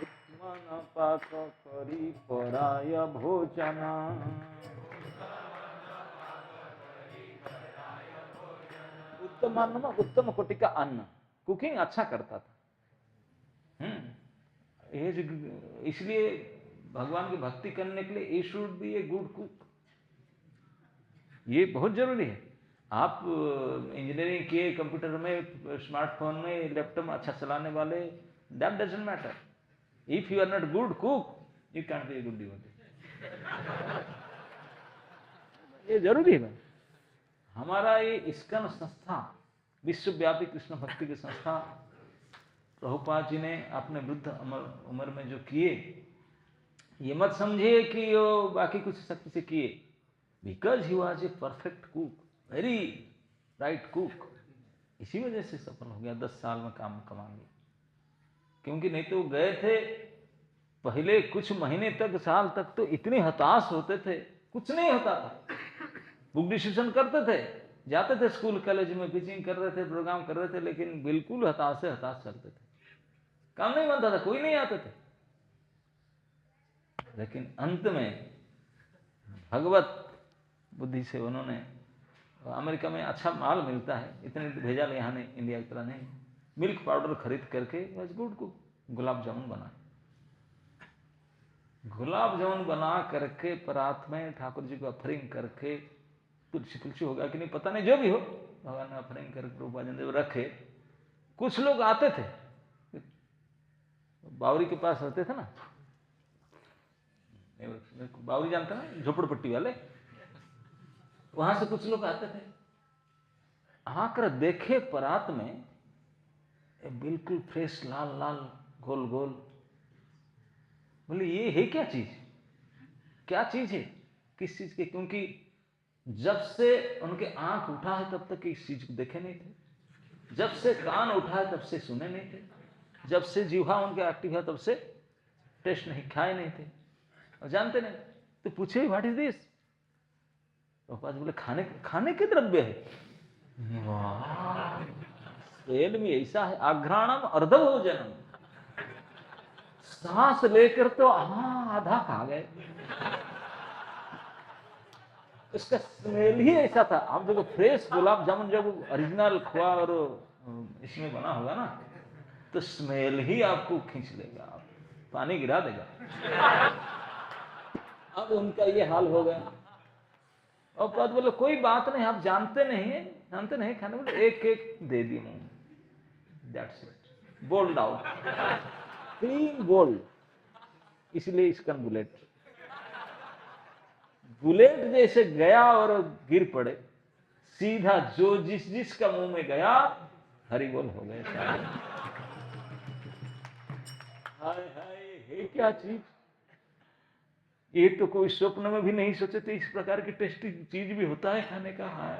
Speaker 1: उत्मन पाक करी पराय भोजन। उत्तम अन्न, उत्तम कोटि का अन्न, कुकिंग अच्छा करता था। इसलिए भगवान की भक्ति करने के लिए ये should be a good cook, ये बहुत जरूरी है। आप इंजीनियरिंग किए, कंप्यूटर में, स्मार्टफोन में, लैपटॉप में अच्छा चलाने वाले, that doesn't matter. If you are not good cook you can't be a good devotee. ये जरूरी है। हमारा ये इस्कॉन संस्था, विश्वव्यापी कृष्ण भक्ति की संस्था, प्रभुपाद जी ने अपने वृद्ध उम्र में जो किए, ये मत समझिए कि वो बाकी कुछ शक्ति से किए, because he was a perfect cook, very right cook, इसी वजह से सफल हो गया, 10 साल में काम कमा लिया। क्योंकि नहीं तो गए थे पहले कुछ महीने तक, साल तक तो इतने हताश होते थे, कुछ नहीं होता था। बुक डिस्कशन करते थे, जाते थे स्कूल कॉलेज में, टीचिंग कर रहे थे, प्रोग्राम कर रहे थे, लेकिन बिल्कुल हताश से हताश चलते थे, काम नहीं बनता था, कोई नहीं आते थे। लेकिन अंत में भगवत बुद्धि से उन्होंने, अमेरिका में अच्छा माल मिलता है, इतने भेजा ले यहाँ नहीं, इंडिया की तरह नहीं, मिल्क पाउडर खरीद करके बस गुड़ को गुलाब जामुन बना, गुलाब जामुन बना करके परात में ठाकुर जी को ऑफरिंग करके, तुलसी हो गया कि नहीं पता नहीं, जो भी हो, भगवान ने ऑफरिंग करके प्रभुपाद जी जब रखे, कुछ लोग आते थे, बावरी के पास रहते थे ना, बावरी जानते ना, झोपड़पट्टी वाले, वहां से कुछ लोग आते थे, आकर देखे परात में बिल्कुल फ्रेश लाल लाल गोल गोल, बोले ये है क्या चीज, क्या चीज है, किस चीज के? क्योंकि जब से उनके आंख उठा है तब तक इस चीज को देखे नहीं थे, जब से कान उठा है तब से सुने नहीं थे, जब से जीवा उनके एक्टिव है तब से टेस्ट नहीं, खाए नहीं थे और जानते नहीं। तो पूछे व्हाट इज दिस, तो पास बोले खाने के द्रव्य है। वाह, तेल में ऐसा है, आघ्राणम अर्धभोजनम, सांस लेकर तो आधा खा गए, इसका स्मेल ही ऐसा था। आप देखो फ्रेश गुलाब जामुन जब ओरिजिनल खोआ और इसमें बना होगा ना, तो स्मेल ही आपको खींच लेगा, आप पानी गिरा देगा। अब उनका ये हाल हो गया, और बाद बोले कोई बात नहीं, आप जानते नहीं खाने, बोले एक एक दे दी मुंह, that's it, bold out, clean bowled, इसलिए इसका बुलेट जैसे गया और गिर पड़े, सीधा जो जिसका मुंह में गया हरि बोल हो गए। हाय हाय, ये क्या चीज, ये तो कोई स्वप्न में भी नहीं सोचे थे इस प्रकार की टेस्टी चीज भी होता है खाने का। हाँ,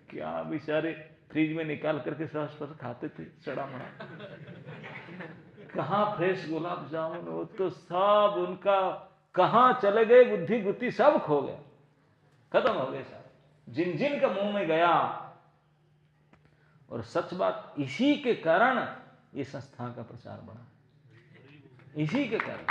Speaker 1: क्या बेचारे फ्रिज में निकाल करके सहज खाते थे सड़ा मड़ा, कहाँ फ्रेश गुलाब जामुन, वो तो सब उनका कहाँ चले गए, बुद्धि गुत्ती सब खो गया, खत्म हो गए सब, जिन जिन का मुंह में गया। और सच बात, इसी के कारण ये संस्था का प्रचार बढ़ा, इसी के कारण।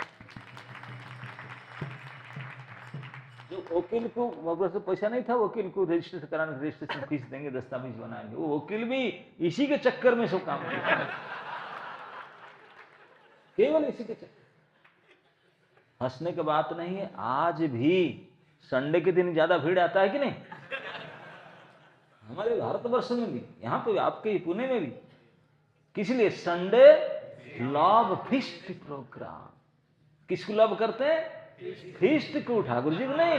Speaker 1: जो वकील को वापस से पैसा नहीं था, वकील को रजिस्ट्रेशन कराने, रजिस्ट्रेशन फीस देंगे, दस्तावेज बनाएंगे, वो वकील भी इसी के चक्कर में सब काम करता है, केवल इसी के चक्कर। हंसने की बात नहीं है, आज भी संडे के दिन ज्यादा भीड़ आता है कि नहीं, हमारे भारतवर्ष में भी, यहाँ पे आपके पुणे में भी, किस लिए? संडे लव फीस्ट प्रोग्राम, किसको लव करते हैं? फीस्ट को, ठाकुर जी को नहीं,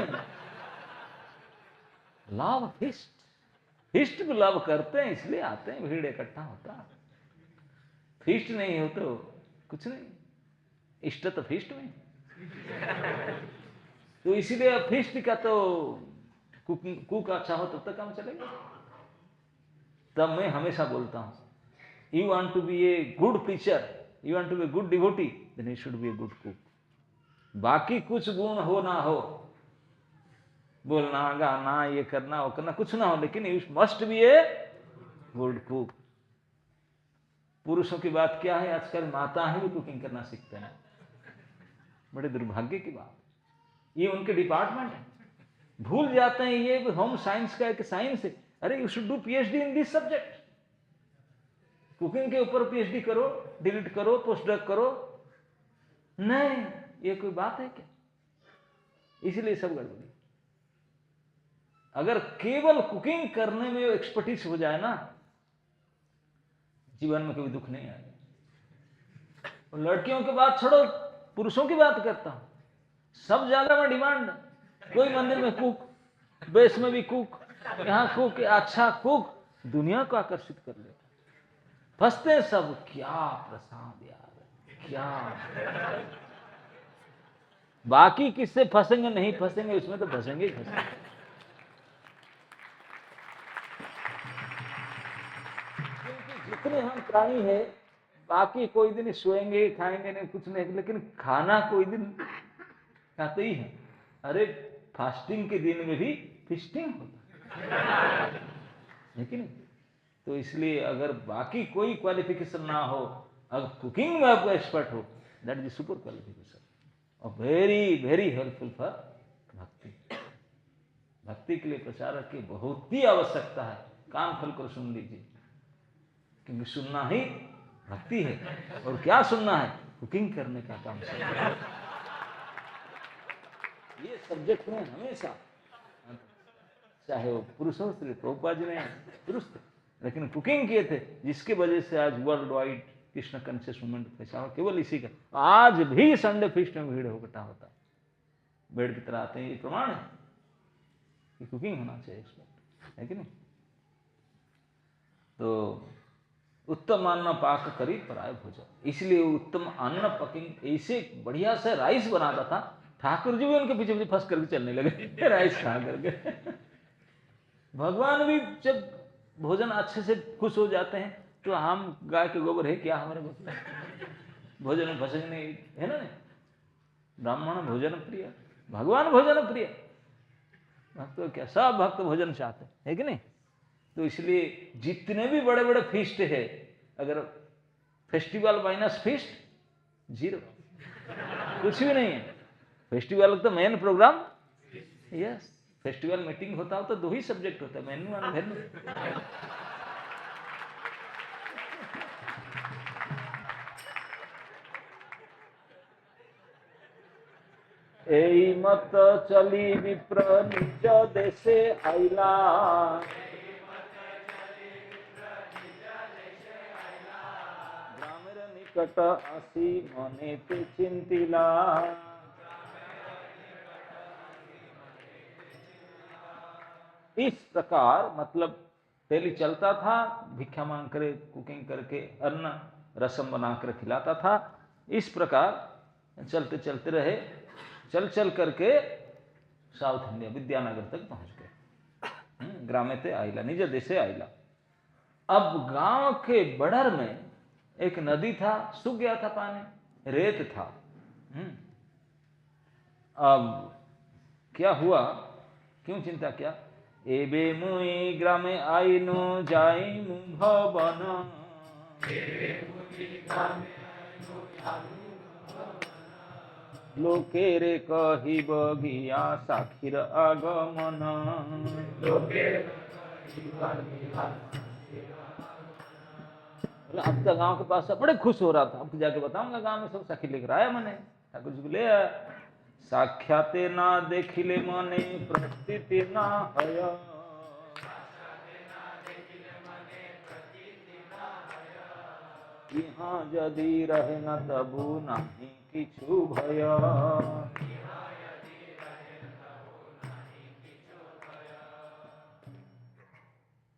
Speaker 1: लव फीस्ट, फीस्ट को लव करते हैं इसलिए आते हैं, भीड़ इकट्ठा होता है। फीस्ट नहीं हो तो कुछ नहीं, इष्ट तो फीस्ट में, तो इसीलिए फीस्ट का तो कुक अच्छा हो तब तक काम चलेगा। तब मैं हमेशा बोलता हूं, you want to be a good preacher, you want to be a good devotee, then you should be a good cook. बाकी कुछ गुण हो ना हो, बोलना गाना ये करना वो करना कुछ ना हो, लेकिन you must be a good cook. पुरुषों की बात क्या है, आजकल माता ही भी कुकिंग करना सीखते हैं, बड़े दुर्भाग्य की बात, ये उनके डिपार्टमेंट है, भूल जाते हैं ये होम साइंस का एक साइंस है। अरे you should do PhD in this subject, cooking के ऊपर पीएचडी करो, डिलीट करो, पोस्ट डॉक करो, नहीं ये कोई बात है क्या? इसलिए सब गड़बड़ी। अगर केवल कुकिंग करने में एक्सपर्टीज हो जाए ना, जीवन में कभी दुख नहीं आएगा। और लड़कियों की बात छोड़ो, पुरुषों की बात करता हूं, सब जगह में डिमांड। कोई मंदिर में कुक, बेस में भी कुक, यहाँ कुक, अच्छा कुक, दुनिया को आकर्षित कर लेता। फंसते हैं सब, क्या प्रसाद यार, क्या। बाकी किससे फंसेंगे नहीं फंसेंगे, इसमें तो फंसेंगे ही फंसेंगे। क्योंकि जितने हम प्राणी हैं, बाकी कोई दिन सोएंगे खाएंगे नहीं, कुछ नहीं, लेकिन खाना कोई दिन खाते ही है। अरे फास्टिंग के दिन में भी फिस्टिंग होता है कि नहीं? तो इसलिए अगर बाकी कोई क्वालिफिकेशन ना हो, अगर कुकिंग में आप एक्सपर्ट हो, दैट इज सुपर क्वालिफिकेशन और वेरी वेरी हेल्पफुल फॉर भक्ति। भक्ति के लिए प्रचारक की बहुत ही आवश्यकता है। कान खोलकर सुन लीजिए, क्योंकि सुनना ही भक्ति है। और क्या सुनना है? कुकिंग करने का काम सुनना। ये सब्जेक्ट में हमेशा, चाहे वो पुरुष हो स्त्री, प्रभुपाद जी ने पुरुष थे लेकिन कुकिंग किए थे, जिसकी वजह से आज world wide Krishna conscious movement पैसा हो, केवल इसी का। आज भी संडे फीस्ट में भीड़ इकट्ठा होता, बेड की तरह आते हैं। ये प्रमाण है कि कुकिंग होना चाहिए एक्सपर्ट, है कि नहीं? तो उत्तम अन्न पाक करी पराय भोजन, इसलिए उत्तम अन्न पकिंग ऐसे बढ़िया से राइस बनाता था, ठाकुर जी भी उनके पीछे पीछे फंस करके चलने लगे राइस खा करके। भगवान भी जब भोजन अच्छे से खुश हो जाते हैं, तो हम गाय के गोबर है क्या हमारे भोजन में फंसेंगे नहीं, है ना? नहीं, ब्राह्मण भोजन प्रिय, भगवान भोजन प्रिय। भक्त क्या, सब भक्त भोजन चाहते है कि नहीं? तो इसलिए जितने भी बड़े बड़े फीस्ट है, अगर फेस्टिवल माइनस फीस्ट, जीरो, कुछ भी नहीं है। फेस्टिवल तो main program, yes, festival meeting होता हो तो दो ही सब्जेक्ट होता है, मेन्यू और वेन्यू। एई मत चली विप्र निज देशे आइला, ग्रामेर निकट आसी मने ते चिंतिला। इस प्रकार मतलब डेली चलता था, भिक्षा मांग करे, कुकिंग करके अन्न रसम बनाकर खिलाता था। इस प्रकार चलते चलते रहे, चल चल करके साउथ इंडिया विद्यानगर तक पहुंच गए। ग्रामे ते आइला, निज देशे आइला। अब गांव के बड़र में एक नदी था, सूख गया था पानी, रेत था। अब क्या हुआ, क्यों चिंता क्या? एबे मुई ग्रामे आइनु जाइनु भवन, लोकेरे कहिब गिया साखीर आगमन। अब तक गांव के पास सब बड़े खुश हो रहा था, अब जाके बताऊंगा गांव में सब साखी लेकर आया मैंने, ठाकुर जी को ले आया। साख्याते ना देखिले मने प्रतीति ना हय, यहाँ यदि रहे न तबु नहीं किछु भय।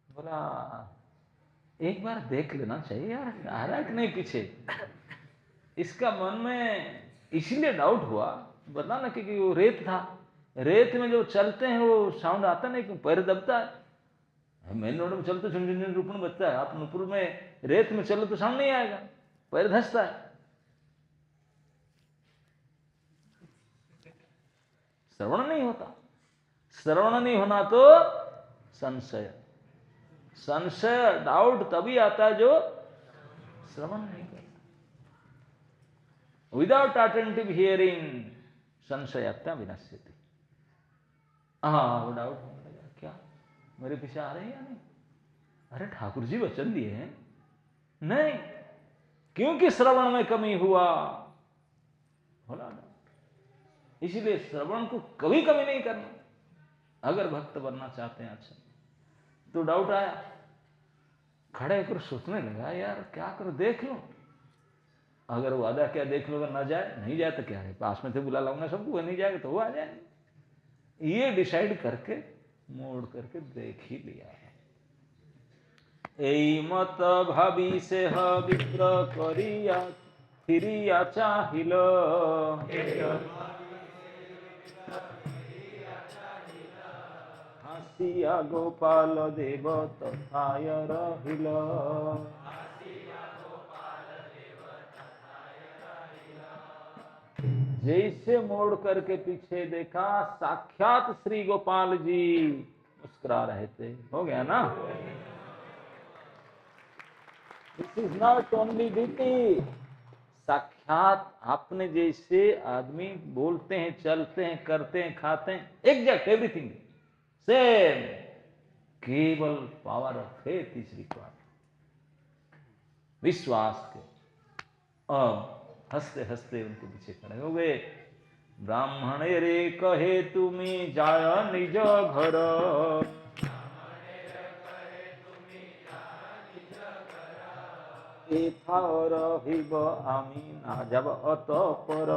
Speaker 1: बोला एक बार देख लेना चाहिए यार, आ रहा है कि नहीं पीछे। इसका मन में इसीलिए डाउट हुआ, बता ना, क्योंकि वो रेत था, रेत में जो चलते हैं वो साउंड आता नहीं, क्यों पैर दबता है। मेन रोड में चलते झुनझुन रूपन बजता है, आप नुपुर में रेत में चलो तो साउंड नहीं आएगा, पैर धंसता है। श्रवण नहीं होता, श्रवण नहीं होना तो संशय, संशय डाउट तभी आता है जो श्रवण नहीं करता। विदाउट अटेंटिव हियरिंग संशयत्या विनश्यति। वो डाउट होने लगा, क्या मेरे पीछे आ रहे हैं या नहीं? अरे ठाकुर जी वचन दिए हैं, नहीं, क्योंकि श्रवण में कमी हुआ, होला ना। इसलिए श्रवण को कभी कमी नहीं करना। अगर भक्त बनना चाहते हैं अच्छा। तो डाउट आया, खड़े होकर सोचने लगा यार क्या करो, देख लो, अगर वादा क्या देख लो, अगर ना जाए नहीं जाए तो क्या है, पास में से बुला लाऊंगा सबको, नहीं जाएगा तो वो आ जाएंगे। ये डिसाइड करके मोड़ करके देख ही लिया। এই মত ভাবি সে বিপ্র করিয়া ফিরিয়া চাহিল, হাসিয়া গোপাল দেব তথায় রহিল। जैसे मोड़ करके पीछे देखा, साक्षात श्री गोपाल जी मुस्कुरा रहे थे। हो गया ना। This is not only duty, साक्षात आपने जैसे आदमी बोलते हैं, चलते हैं, करते हैं, खाते हैं, एग्जैक्ट एवरीथिंग सेम, केवल power of faith is required, विश्वास के। अब हंसते हंसते उनके पीछे खड़े हो गए। ब्राह्मण रे कहे तुम्हें जाय निज घर, एथा रहिब आमी ना जब अतपर।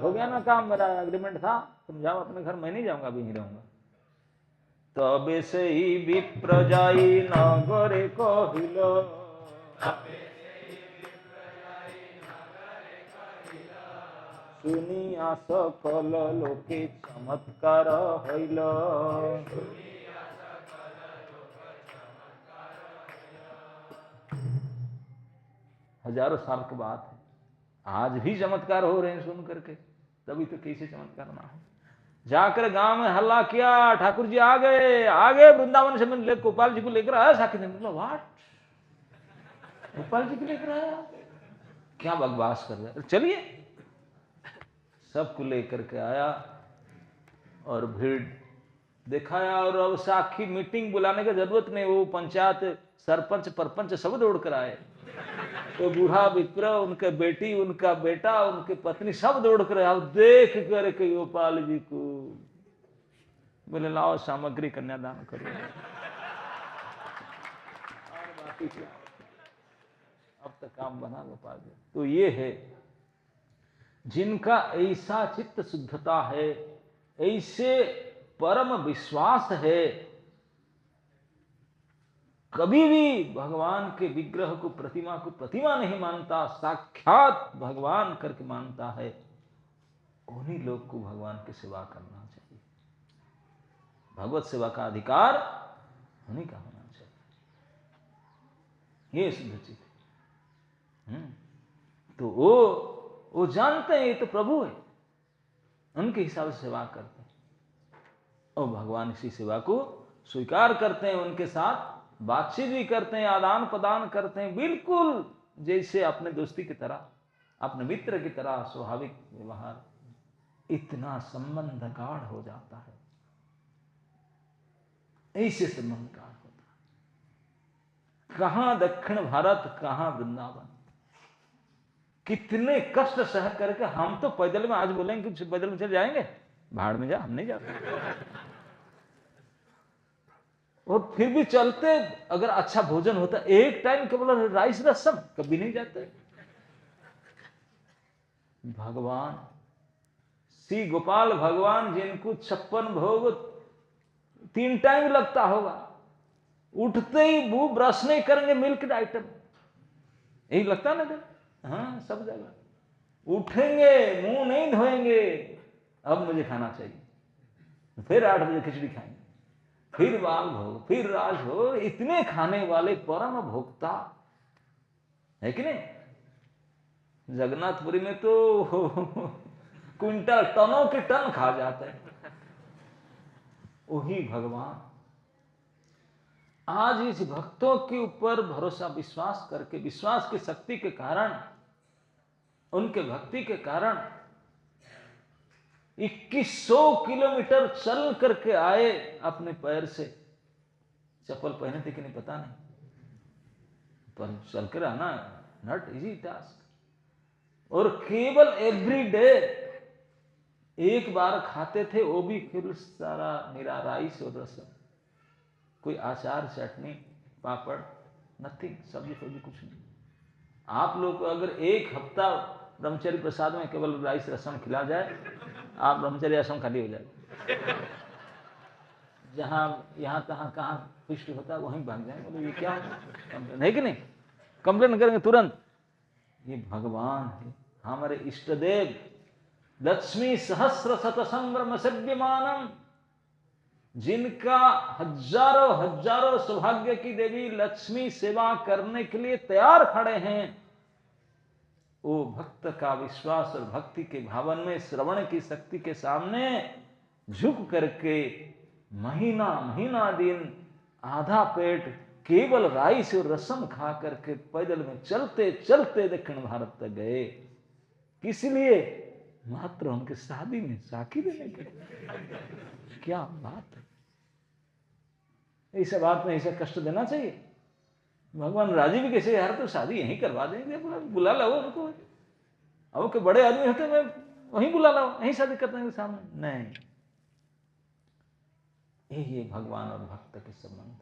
Speaker 1: हो गया ना काम, मेरा एग्रीमेंट था, तुम जाओ अपने घर, मैं नहीं जाऊंगा, अभी ही रहूंगा। तबे से ही विप्र जाई नगरे कहिल, सुनिया सकल लोके चमत्कार हईल। हजारों साल की बात है, आज भी चमत्कार हो रहे हैं सुन करके, तभी तो कैसे चमत्कार ना हो। जाकर गांव में हल्ला किया, ठाकुर जी आ गए, आगे वृंदावन से मैंने गोपाल जी को लेकर आया। साकी ने बोला व्हाट, गोपाल जी को लेकर आया, क्या बकवास कर रहे, चलिए। सबको लेकर के आया और भीड़ दिखाया। और अब साखी मीटिंग बुलाने की जरूरत नहीं, वो पंचायत सरपंच परपंच सब दौड़ कर आए। तो बूढ़ा विप्र, उनके बेटी, उनका बेटा, उनकी पत्नी सब दौड़ कर आए। देख कर के गोपाल जी को बोले लाओ सामग्री कन्यादान करो, और बाकी क्या, अब तक काम बना गोपाल जी। तो ये है जिनका ऐसा चित्त शुद्धता है, ऐसे परम विश्वास है, कभी भी भगवान के विग्रह को, प्रतिमा को प्रतिमा नहीं मानता, साक्षात भगवान करके मानता है, उन्हीं लोग को भगवान की सेवा करना चाहिए। भगवत सेवा का अधिकार उन्हीं का होना चाहिए। ये शुद्ध चित्त। तो वो जानते हैं ये तो प्रभु है, उनके हिसाब से सेवा करते हैं, और भगवान इसी सेवा को स्वीकार करते हैं, उनके साथ बातचीत भी करते हैं, आदान प्रदान करते हैं, बिल्कुल जैसे अपने दोस्ती की तरह, अपने मित्र की तरह स्वाभाविक व्यवहार। इतना संबंध गाढ़ हो जाता है, ऐसे संबंध गाढ़ होता है। कहां दक्षिण भारत, कहां वृंदावन, कितने कष्ट सह करके हम तो पैदल में, आज बोलेंगे कि पैदल में चले जाएंगे, भाड़ में जा, हम नहीं जाते। और फिर भी चलते, अगर अच्छा भोजन होता, एक टाइम केवल राइस रसम, कभी नहीं जाते। भगवान श्री गोपाल भगवान, जिनको 56 भोग 3 टाइम लगता होगा, उठते ही मुंह ब्रश नहीं करेंगे, मिल्क आइटम यही लगता ना। हाँ, सब जगह उठेंगे, मुंह नहीं धोएंगे, अब मुझे खाना चाहिए, फिर 8 बजे खिचड़ी खाएंगे, फिर बाल भोग, फिर राज भोग। इतने खाने वाले परम भोक्ता है कि नहीं। जगन्नाथपुरी में तो क्विंटल, टनों के टन खा जाते हैं। वही भगवान आज इस भक्तों के ऊपर भरोसा विश्वास करके, विश्वास की शक्ति के कारण, उनके भक्ति के कारण 2100 किलोमीटर चल करके आए अपने पैर से। चप्पल पहने थे कि नहीं पता नहीं, पर चल कर आना नॉट इजी टास्क। और केवल एवरी डे एक बार खाते थे, वो भी फिर सारा निरा राइस और रसम, कोई अचार चटनी पापड़ नथिंग, सब्जी फब्जी कुछ नहीं। आप लोग को अगर एक हफ्ता ब्रह्मचर्य प्रसाद में केवल राइस रसम खिला जाए, आप ब्रह्मचर्य आश्रम खाली हो जाए। जहाँ यहाँ तहाँ कहाँ पुष्ट होता है वहीं भाग जाए, बोले ये क्या कंप्लेन है कि नहीं, कंप्लेन करेंगे तुरंत। ये भगवान है, हमारे इष्ट देव, लक्ष्मी सहस्र शत संभ्रम सेव्यमानम, जिनका हजारों हजारों सौभाग्य की देवी लक्ष्मी सेवा करने के लिए तैयार खड़े हैं, वो भक्त का विश्वास और भक्ति के भावन में श्रवण की शक्ति के सामने झुक करके महीना महीना दिन आधा पेट केवल राइस और रसम खा करके पैदल में चलते चलते दक्षिण भारत तक गए। किस लिए? मात्र उनके शादी में साखी देने के लिए। क्या बात है, ऐसा बात में ऐसा कष्ट देना चाहिए? भगवान राजी भी कैसे, यार तो शादी यहीं करवा देंगे, बुला लो उनको, अब के बड़े आदमी होते मैं वहीं बुला लो, यहीं शादी करते हैं सामने। नहीं, ये भगवान और भक्त के संबंध।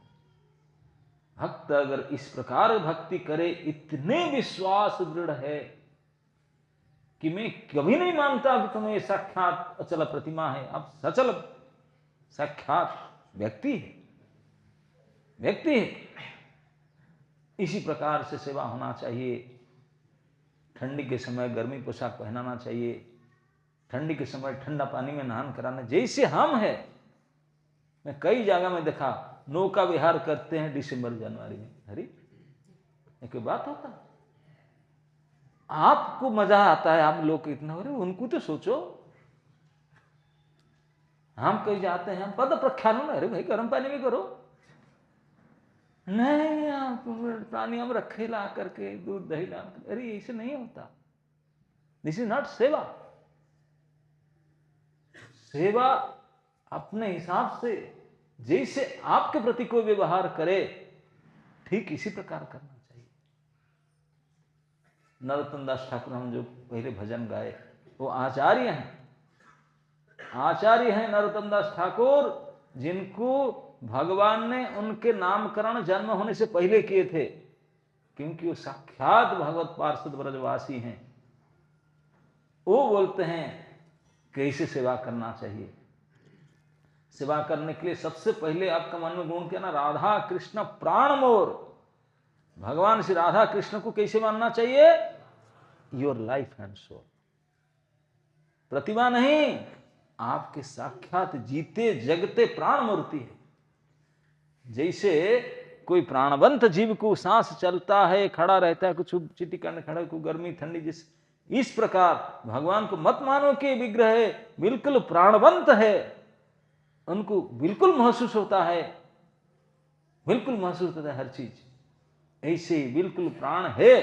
Speaker 1: भक्त अगर इस प्रकार भक्ति करे, इतने विश्वास दृढ़ है कि मैं कभी नहीं मानता कि तुम्हें साक्षात अचल प्रतिमा है, अब सचल साक्षात व्यक्ति है, व्यक्ति है। इसी प्रकार से सेवा होना चाहिए। ठंडी के समय गर्मी पोशाक पहनाना चाहिए, ठंडी के समय ठंडा पानी में नहान कराना, जैसे हम है। मैं कई जगह में देखा नौका विहार करते हैं दिसंबर जनवरी में। अरे एक बात होता, आपको मजा आता है, आप लोग इतना हो रहे, उनको तो सोचो। हम कहीं जाते हैं, हम पद प्रख्यान, अरे भाई गर्म पानी में करो, नहीं आप पानी हम रखे ला करके दूध दही ला, अरे ऐसे नहीं होता। दिस इज नॉट सेवा। सेवा अपने हिसाब से जैसे आपके प्रति कोई व्यवहार करे, ठीक इसी प्रकार करना चाहिए। नरोत्तम दास ठाकुर, हम जो पहले भजन गाए, वो आचार्य हैं, आचार्य हैं नरोत्तम दास ठाकुर, जिनको भगवान ने उनके नामकरण जन्म होने से पहले किए थे, क्योंकि वो साक्षात भगवत पार्षद ब्रजवासी हैं। वो बोलते हैं कैसे सेवा करना चाहिए। सेवा करने के लिए सबसे पहले आपका मन में गुण क्या ना, राधा कृष्ण प्राण मोर। भगवान श्री राधा कृष्ण को कैसे मानना चाहिए? Your life and soul. प्रतिमा नहीं, आपके साक्षात जीते जगते प्राण मूर्ति है। जैसे कोई प्राणवंत जीव को सांस चलता है, खड़ा रहता है, कुछ चिट्टी करने खड़ा, कोई गर्मी ठंडी, जिस इस प्रकार भगवान को मत मानो कि विग्रह है, बिल्कुल प्राणवंत है, उनको बिल्कुल महसूस होता है, बिल्कुल महसूस होता है हर चीज। ऐसे बिल्कुल प्राण है,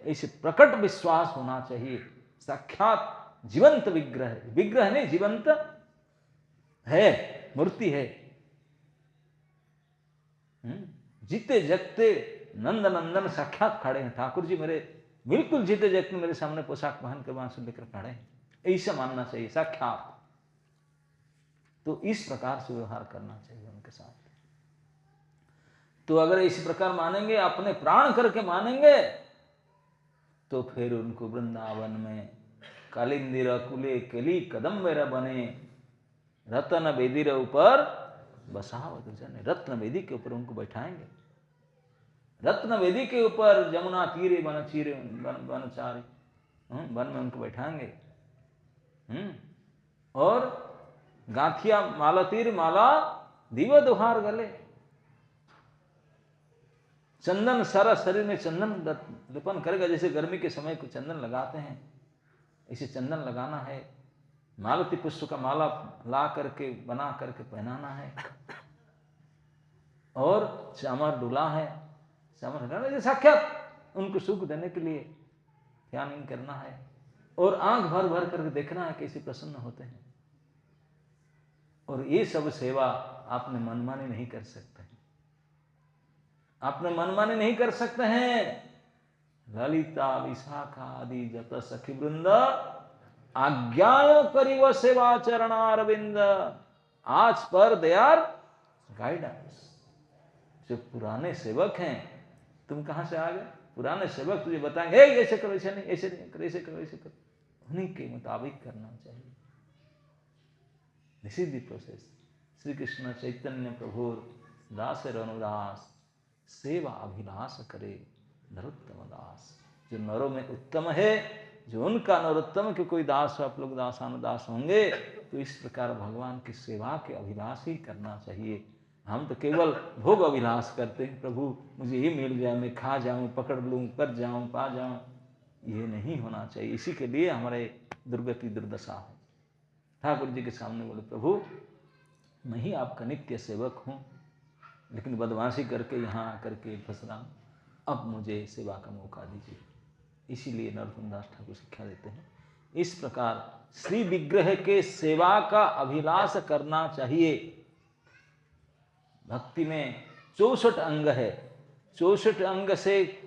Speaker 1: ऐसे प्रकट विश्वास होना चाहिए। साक्षात जीवंत विग्रह है, विग्रह नहीं जीवंत है, मूर्ति है। जीते जगते नंद नंदन साक्षात खड़े हैं ठाकुर जी, मेरे बिल्कुल जीते जगते मेरे सामने पोशाक पहन कर बांसुरी लेकर खड़े हैं, ऐसा मानना चाहिए साक्षात। तो इस प्रकार से व्यवहार करना चाहिए उनके साथ। तो अगर इसी प्रकार मानेंगे, अपने प्राण करके मानेंगे, तो फिर उनको वृंदावन में कालिंदिर कुले केली कदम मेरा बने, रतन बेदी ऊपर बसावत जने। रत्न वेदी के ऊपर उनको बैठाएंगे, रत्न वेदी के ऊपर जमुना तीरे वन चीरे वन चारे, वन में उनको बैठाएंगे। और गांठिया माला तीर माला दीवा दुहार गले, चंदन सारा शरीर में चंदन लेपन करेगा। जैसे गर्मी के समय को चंदन लगाते हैं, इसे चंदन लगाना है। मालती पुष्प का माला ला करके बना करके पहनाना है। और चामर डुला है, चामर हटाना, जैसे साक्षात उनको सुख देने के लिए ध्यान करना है। और आंख भर भर करके देखना है कैसे प्रसन्न होते हैं। और ये सब सेवा आपने मनमानी नहीं कर सकते हैं, आपने मनमानी नहीं कर सकते हैं। ललिता विशाखा आदि जत सखी वृंद आज्ञायो करिव सेवा चरणारविंद, आज पर दे आर गाइडेंस। जो पुराने सेवक हैं, तुम कहां से आ गए? पुराने सेवक तुझे बताएंगे ऐसे करो, ऐसे नहीं, ऐसे नहीं करो, ऐसे करो, ऐसे करो, उन्हीं के मुताबिक करना चाहिए। This is the process. Shri Krishna Chaitanya Prabhu दास अनुदास सेवा अभिलाष करे नरोत्तम दास। जो नरों में उत्तम है, जो उनका नरोत्तम के कोई दास हो, आप लोग दासानुदास होंगे, तो इस प्रकार भगवान की सेवा के अभिलाष ही करना चाहिए। हम तो केवल भोग अभिलाष करते हैं, प्रभु मुझे ये मिल जाए, मैं खा जाऊं, पकड़ लूं, कर जाऊं, पा जाऊं, ये नहीं होना चाहिए। इसी के लिए हमारे दुर्गति दुर्दशा है। ठाकुर जी के सामने बोले, प्रभु मैं ही आपका नित्य सेवक हूँ, लेकिन बदमाशी करके यहाँ आकर के फंस रहा हूँ, अब मुझे सेवा का मौका दीजिए। इसीलिए नरोत्तम दास ठाकुर शिक्षा देते हैं, इस प्रकार श्री विग्रह के सेवा का अभिलाष करना चाहिए। भक्ति में 64 अंग है, 64 अंग से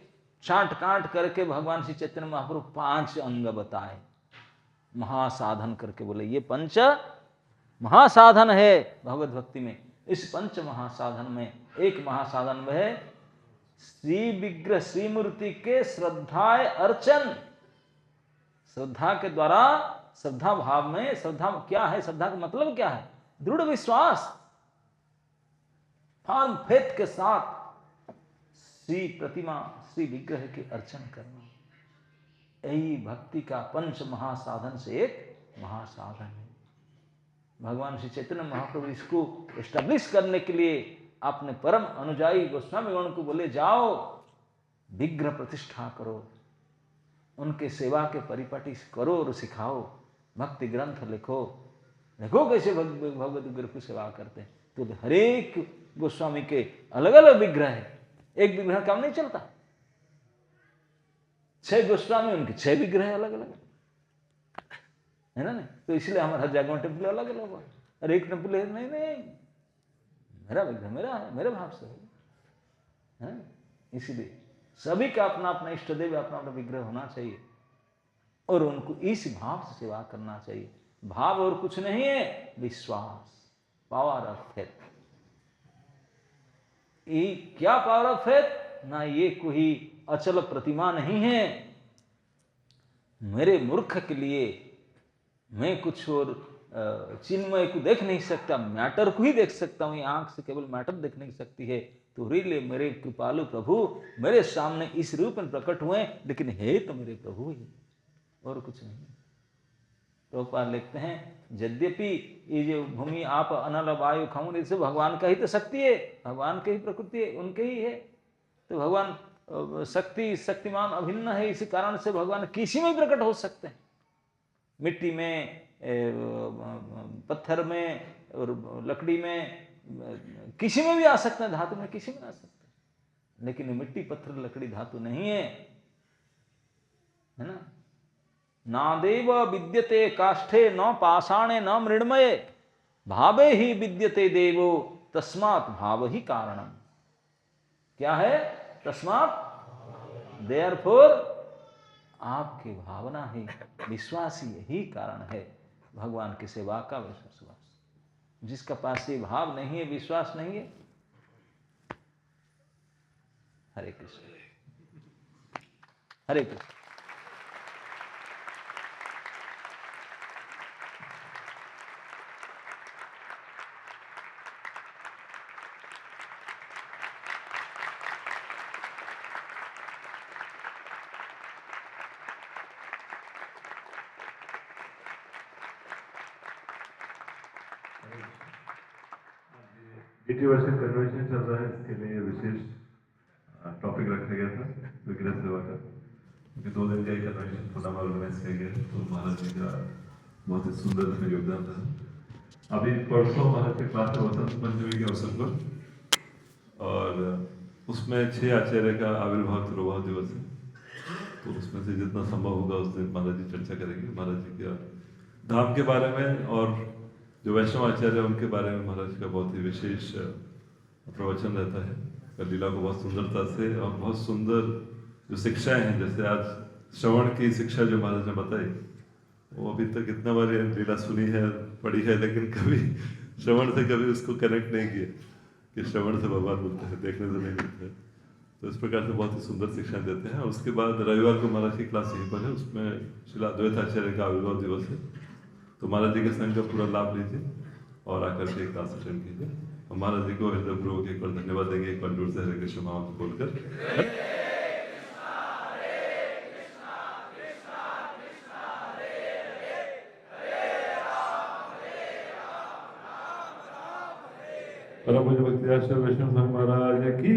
Speaker 1: छांट काट करके भगवान श्री चैतन्य महाप्रभु 5 अंग बताए, महासाधन करके बोले ये 5 महासाधन है भगवत भक्ति में। इस 5 महासाधन में एक महासाधन में है श्री विग्रह श्री मूर्ति के श्रद्धाए अर्चन। श्रद्धा के द्वारा, श्रद्धा भाव में, श्रद्धा क्या है, श्रद्धा का मतलब क्या है? दृढ़ विश्वास, फर्म फेथ के साथ श्री प्रतिमा श्री विग्रह के अर्चन करना, यही भक्ति का 5 महासाधन से एक महासाधन है। भगवान श्री चैतन्य महाप्रभु इसको एस्टेब्लिश करने के लिए अपने परम अनुजाई गोस्वामी गण को बोले, जाओ विग्रह प्रतिष्ठा करो, उनके सेवा के परिपाटी करो और सिखाओ, भक्ति ग्रंथ लिखो, देखो कैसे भगवत विग्रह की सेवा करते हैं। तो हरेक गोस्वामी के अलग अलग विग्रह है, एक विग्रह काम नहीं चलता। 6 गोस्वामी, उनके 6 विग्रह अलग अलग है ना। नहीं तो इसलिए हमारा जागरण टेम्पल अलग अलग है, और एक टेम्पल है नहीं नहीं, मेरा विग्रह मेरा है, मेरे भाव से है। इसलिए सभी का अपना अपना इष्ट देव, अपना अपना विग्रह होना चाहिए, और उनको इस भाव से सेवा करना चाहिए। भाव और कुछ नहीं है, विश्वास, पावर ऑफ फेथ। ये क्या पावर ऑफ फेथ? ना ये कोई अचल प्रतिमा नहीं है। मेरे मूर्ख के लिए मैं कुछ और चिन्मय को देख नहीं सकता, मैटर को ही देख सकता हूँ। आंख से केवल मैटर देख नहीं सकती है। तो रिले मेरे कृपालु प्रभु मेरे सामने इस रूप में प्रकट हुए, लेकिन है तो मेरे प्रभु ही, और कुछ नहीं। प्रभुपाद लिखते हैं, यद्यपि ये जो भूमि आप अनल वायु खाऊं, इससे भगवान का ही तो शक्ति है, भगवान की ही प्रकृति है, उनके ही है। तो भगवान शक्ति शक्तिमान अभिन्न है, इसी कारण से भगवान किसी में प्रकट हो सकते हैं। मिट्टी में, पत्थर में और लकड़ी में, किसी में भी आ सकते हैं, धातु में किसी में आ सकते हैं। लेकिन मिट्टी पत्थर लकड़ी धातु नहीं है ना। नादेव विद्यते काष्ठे न पाषाणे न मृण्मये, भावे ही विद्यते देवो तस्मात् भाव ही कारणम। क्या है? तस्मात्, देयरफॉर, आपकी भावना ही, विश्वास ही यही कारण है भगवान की सेवा का। विश्वास, जिसका पास ये भाव नहीं है, विश्वास नहीं है, हरे कृष्ण हरे कृष्ण।80
Speaker 2: वर्ष का कन्वेंशन चल रहा है, इसके लिए विशेष टॉपिक रखा गया था विग्रह सेवा का, क्योंकि 2 दिन का एक कन्वेंशन थोड़ा ऑर्गेनाइज किया गया। तो महाराज जी का बहुत ही सुंदर इसमें योगदान था। अभी परसों महाराज के क्लास में वसंत पंचमी के अवसर पर, और उसमें 6 आचार्य का आविर्भाव तिरुभाव दिवस है। तो उसमें से जितना संभव होगा उस दिन महाराज जी चर्चा करेंगे महाराज जी के धाम के बारे में, और जो वैष्णव आचार्य उनके बारे में महाराज का बहुत ही विशेष प्रवचन रहता है। लीला को बहुत सुंदरता से और बहुत सुंदर जो शिक्षाएं हैं, जैसे आज श्रवण की शिक्षा जो महाराज ने बताई, वो अभी तक इतना बार ये लीला सुनी है, पढ़ी है, लेकिन कभी श्रवण से कभी उसको कनेक्ट नहीं किया कि श्रवण से भगवान मिलते हैं, देखने से नहीं मिलते हैं। तो इस प्रकार से बहुत ही सुंदर शिक्षा देते हैं। और उसके बाद रविवार को महाराज की क्लास यहीं पर है, उसमें श्री अद्वैत आचार्य का आविर्भाव दिवस है, तो महाराज जी के संग का पूरा लाभ लीजिए और आकर के क्लास अटेंड कीजिए। और महाराज जी को हृदयपूर्वक एक बार धन्यवाद देंगे, एक बार जोर से हरे कृष्ण महामंत्र बोलकर। परम पूज्य भक्ति आचार्य वैष्णव संघ महाराज की